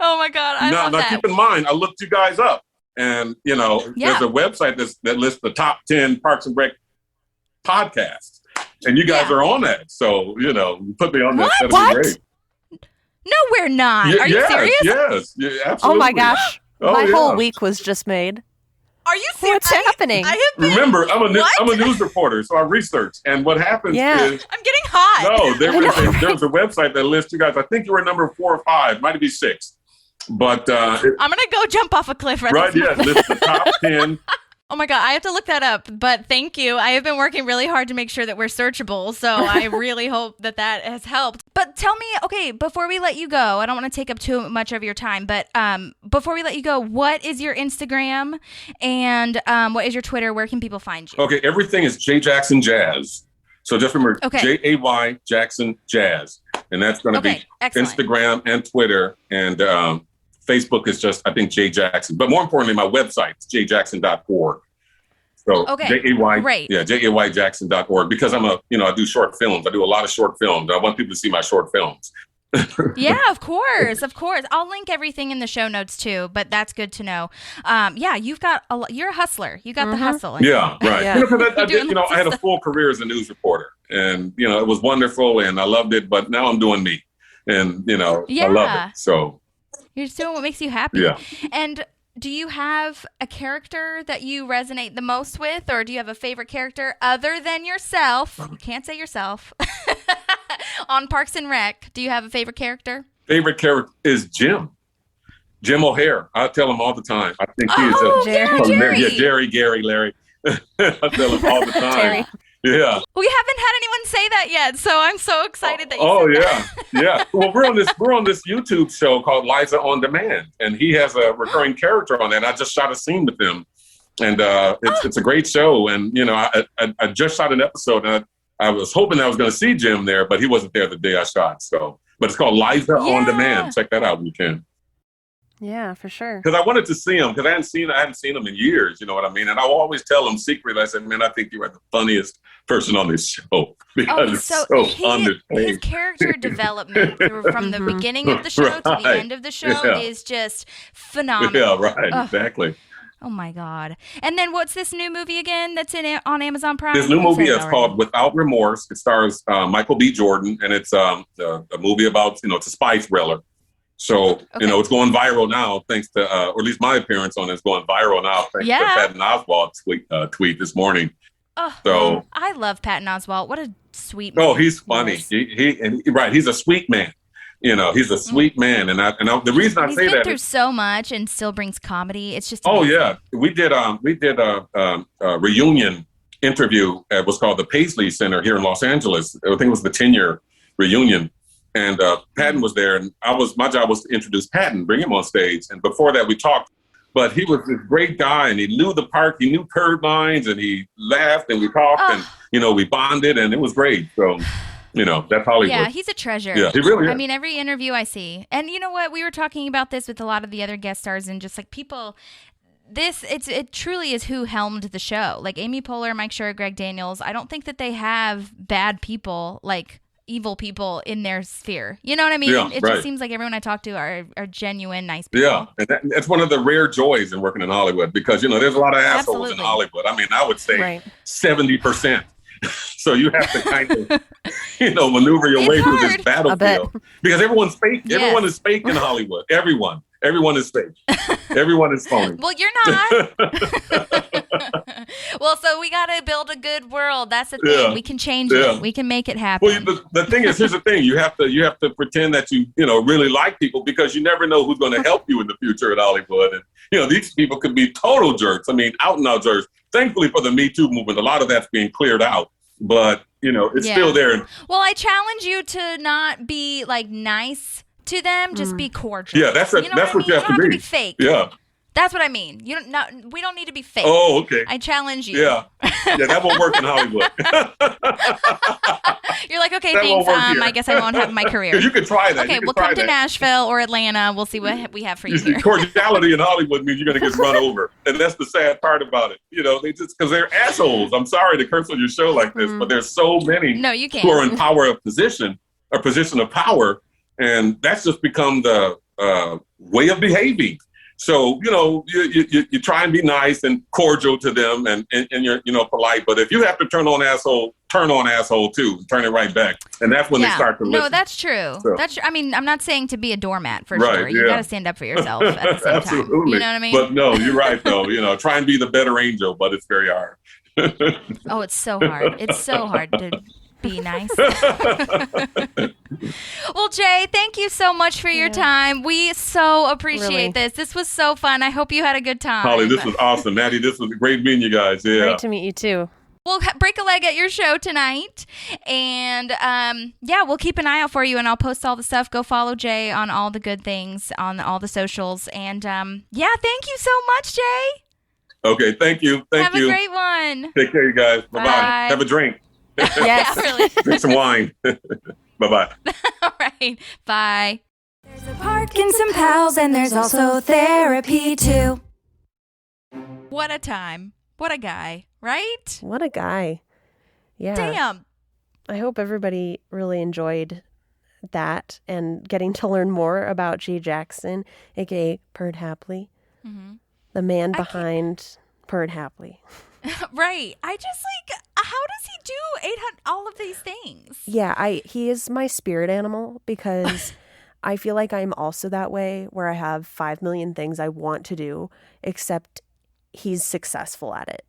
Oh my God. I love that. Now keep in mind, I looked you guys up, and, there's a website that lists the top 10 Parks and Rec podcasts. And you guys are on that. So, put me on that. That'd be great. No, we're not. Are you serious? Yes. Yeah, absolutely. Oh, my gosh. My whole week was just made. Are you serious? What's happening? Remember, I'm a news reporter, so I research. And what happens is... I'm getting hot. No, there's a website that lists you guys. I think you were number 4 or 5. Might be 6. But I'm gonna go jump off a cliff right, yeah, list the top 10. Oh my God, I have to look that up, but thank you. I have been working really hard to make sure that we're searchable, so I really hope that has helped. But tell me, okay, before we let you go, I don't want to take up too much of your time, but before we let you go, what is your Instagram and what is your Twitter? Where can people find you? Okay, everything is J Jackson Jazz. So just remember, Jay Jackson Jazz. And that's going to be excellent. Instagram and Twitter. And Facebook is just, I think, J Jackson. But more importantly, my website is jjackson.org. So jayjackson.org, because I do short films. I do a lot of short films. I want people to see my short films. Yeah, of course. I'll link everything in the show notes too, but that's good to know. You've got you're a hustler. You got the hustle. Yeah, right. Yeah. I had a full career as a news reporter, and it was wonderful, and I loved it. But now I'm doing me, and I love it. So you're just doing what makes you happy. Yeah. And do you have a character that you resonate the most with, or do you have a favorite character other than yourself? You can't say yourself. On Parks and Rec, do you have a favorite character? Favorite character is Jim O'Hare. I tell him all the time. I think he is Jerry. Gary, Larry. I tell him all the time. Yeah. We haven't had anyone say that yet, so I'm so excited that you said that. Yeah. Well, we're on this YouTube show called Liza on Demand, and he has a recurring character on that. And I just shot a scene with him, and it's a great show. And I just shot an episode, and I was hoping I was going to see Jim there, but he wasn't there the day I shot. So, but it's called Liza on Demand. Check that out when you can. Yeah, for sure. Because I wanted to see him, because I hadn't seen him in years. You know what I mean? And I always tell him secretly, I said, man, I think you are the funniest person on this show, because it's so understated. His character development from the beginning of the show to the end of the show is just phenomenal. Yeah, right. Exactly. Oh my God. And then what's this new movie again that's on Amazon Prime? This new movie is called Without Remorse. It stars Michael B. Jordan, and it's a movie about, it's a spy thriller. So, it's going viral now, thanks to, or at least my appearance on it is going viral now, thanks to Patton Oswalt's tweet this morning. Oh, so I love Patton Oswalt. What a sweet man. Oh, he's funny. He's a sweet man. He's a sweet man, and the reason I say that, he's been through so much and still brings comedy. It's just amazing. Oh yeah, we did a reunion interview at what's called the Paisley Center here in Los Angeles. I think it was the 10-year reunion, and Patton was there, and my job was to introduce Patton, bring him on stage, and before that we talked. But he was a great guy, and he knew the park, he knew curve lines, and he laughed, and we talked, and we bonded, and it was great. So. That's Hollywood. Yeah, he's a treasure. Yeah, he really is. I mean, every interview I see. And you know what? We were talking about this with a lot of the other guest stars, and just like people, it truly is who helmed the show. Like Amy Poehler, Mike Schur, Greg Daniels. I don't think that they have bad people, like evil people in their sphere. You know what I mean? Yeah, it just seems like everyone I talk to are genuine, nice people. Yeah, and that's one of the rare joys in working in Hollywood, because, there's a lot of assholes in Hollywood. I mean, I would say 70%. So you have to kind of, maneuver your way through this battlefield, because everyone's fake. Yes. Everyone is fake in Hollywood. Everyone is fake. Everyone is phony. Well, you're not. Well, so we got to build a good world. That's the thing. Yeah. We can change it. We can make it happen. Well, the thing is, here's the thing. You have to pretend that you really like people, because you never know who's going to help you in the future at Hollywood. And, these people could be total jerks. I mean, out and out jerks. Thankfully for the Me Too movement, a lot of that's being cleared out. But, it's still there. Well, I challenge you to not be like nice to them. Just be cordial. Yeah, that's what you have to be. You don't have to be fake. Yeah. That's what I mean. We don't need to be fake. Oh, okay. I challenge you. Yeah. Yeah, that won't work in Hollywood. You're like, okay, thanks. I guess I won't have my career. You can try that. Okay, we'll come to Nashville or Atlanta. We'll see what we have for you here. Cordiality in Hollywood means you're going to get run over. And that's the sad part about it. They just, because they're assholes. I'm sorry to curse on your show like this, but there's so many who are in position of power. And that's just become the way of behaving. So, you try and be nice and cordial to them, and you're, polite. But if you have to turn on asshole too, and turn it right back. And that's when they start to listen. No, that's true. So. I mean, I'm not saying to be a doormat for sure. You got to stand up for yourself at the same time. You know what I mean? But no, you're right though. Try and be the better angel, but it's very hard. Oh, it's so hard. It's so hard to be nice. Well, Jay, thank you so much for your time. We so appreciate this. This was so fun. I hope you had a good time. Holly, this was awesome. Maddie, this was great meeting you guys. Yeah. Great to meet you too. We'll break a leg at your show tonight. And we'll keep an eye out for you, and I'll post all the stuff. Go follow Jay on all the good things on all the socials. And thank you so much, Jay. Okay, thank you. Have a great one. Take care, you guys. Bye-bye. Have a drink. Yes. Yeah, really. Drink some wine. Bye-bye. All right. Bye. There's a park and some pals, and there's also therapy too. What a time. What a guy, right? What a guy. Yeah. Damn. I hope everybody really enjoyed that and getting to learn more about Jay Jackson, aka Perd Hapley, the man behind Perd Hapley. Right. I just how does he do 800 all of these things? Yeah, he is my spirit animal because I feel like I'm also that way, where I have 5 million things I want to do, except he's successful at it.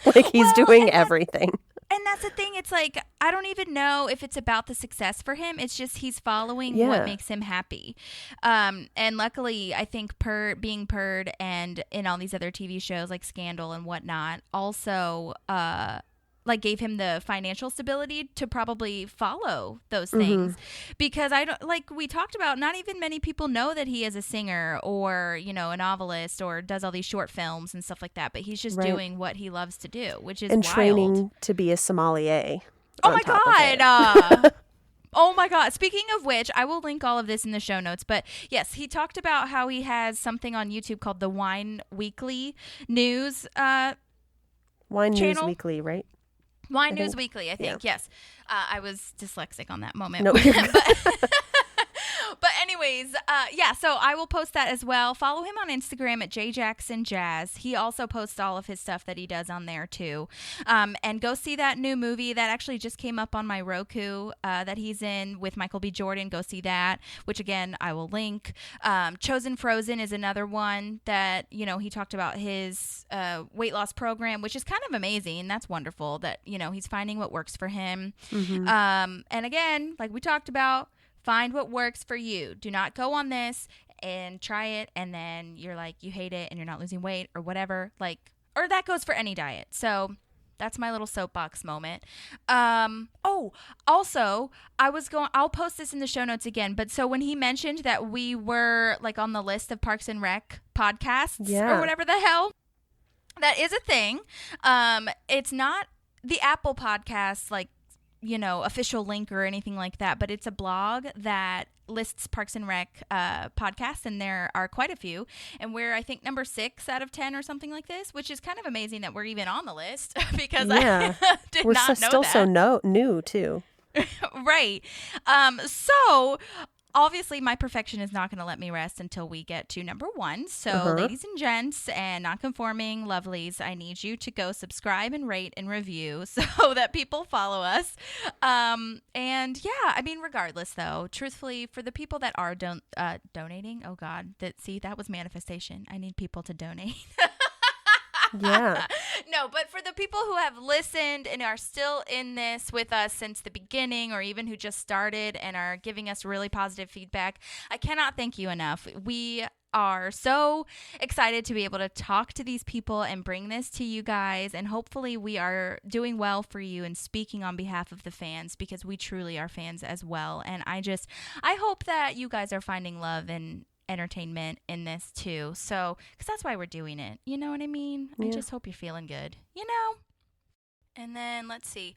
Like he's doing everything. And that's the thing. It's like, I don't even know if it's about the success for him. It's just he's following what makes him happy. And luckily, I think being Perd and in all these other TV shows like Scandal and whatnot also gave him the financial stability to probably follow those things. Because like we talked about, not even many people know that he is a singer or, a novelist or does all these short films and stuff like that. But he's just doing what he loves to do, which is and wild. Training to be a sommelier. Oh my God. Oh my God. Speaking of which, I will link all of this in the show notes. But yes, he talked about how he has something on YouTube called the Wine Weekly News Wine channel. News Weekly, right? Wine News Weekly, I think. Yes. I was dyslexic on that moment. No, But anyways, so I will post that as well. Follow him on Instagram at jjacksonjazz. He also posts all of his stuff that he does on there too. And go see that new movie that actually just came up on my Roku that he's in with Michael B. Jordan. Go see that, which again, I will link. Chosen Frozen is another one that, he talked about his weight loss program, which is kind of amazing. That's wonderful that, he's finding what works for him. And again, like we talked about, find what works for you. Do not go on this and try it and then you're like, you hate it and you're not losing weight or whatever. Or that goes for any diet. So that's my little soapbox moment. Also, I'll post this in the show notes again. But so when he mentioned that we were on the list of Parks and Rec podcasts or whatever the hell, that is a thing. It's not the Apple Podcasts, official link or anything like that, but it's a blog that lists Parks and Rec podcasts, and there are quite a few, and we're I think number 6 out of 10 or something like this, which is kind of amazing that we're even on the list because I did not know that. We're still so new too. Right. So obviously, my perfection is not going to let me rest until we get to number 1. So, ladies and gents and non-conforming lovelies, I need you to go subscribe and rate and review so that people follow us. Regardless, though, truthfully, for the people that are donating, oh God, that was manifestation. I need people to donate. Yeah. No, but for the people who have listened and are still in this with us since the beginning, or even who just started and are giving us really positive feedback, I cannot thank you enough. We are so excited to be able to talk to these people and bring this to you guys, and hopefully we are doing well for you and speaking on behalf of the fans, because we truly are fans as well. And I hope that you guys are finding love and entertainment in this too, so because that's why we're doing it, you know what I mean? I just hope you're feeling good, And then let's see,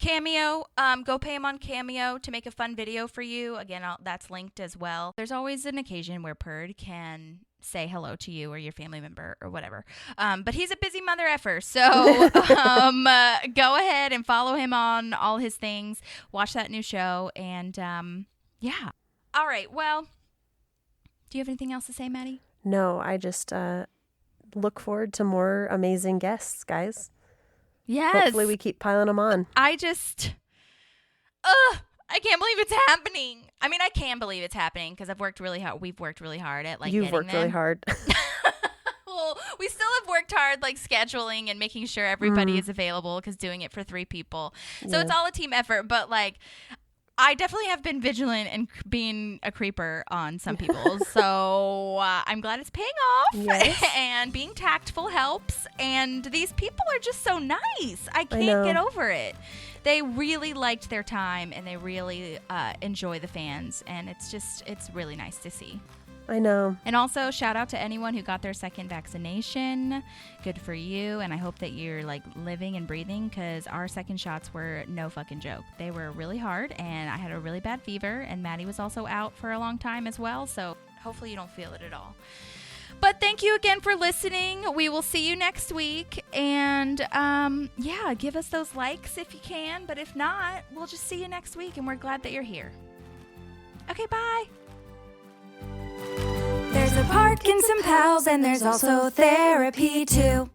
Cameo, go pay him on Cameo to make a fun video for you. Again, that's linked as well. There's always an occasion where Perd can say hello to you or your family member or whatever, but he's a busy mother effer, so go ahead and follow him on all his things, watch that new show, and all right, well, do you have anything else to say, Maddie? No, I just look forward to more amazing guests, guys. Yes. Hopefully we keep piling them on. I can't believe it's happening. I mean, I can believe it's happening because I've worked really hard. We've worked really hard at You've worked really hard. Well, we still have worked hard scheduling and making sure everybody is available, because doing it for 3 people. So it's all a team effort, but I definitely have been vigilant and being a creeper on some people. So I'm glad it's paying off. Yes. And being tactful helps. And these people are just so nice. I can't get over it. They really liked their time and they really enjoy the fans. And it's really nice to see. I know. And also, shout out to anyone who got their second vaccination. Good for you. And I hope that you're like living and breathing, because our second shots were no fucking joke. They were really hard, and I had a really bad fever, and Maddie was also out for a long time as well. So hopefully you don't feel it at all. But thank you again for listening. We will see you next week. And yeah, give us those likes if you can. But if not, we'll just see you next week. And we're glad that you're here. Okay, bye. There's a park and some pals, and there's also therapy too.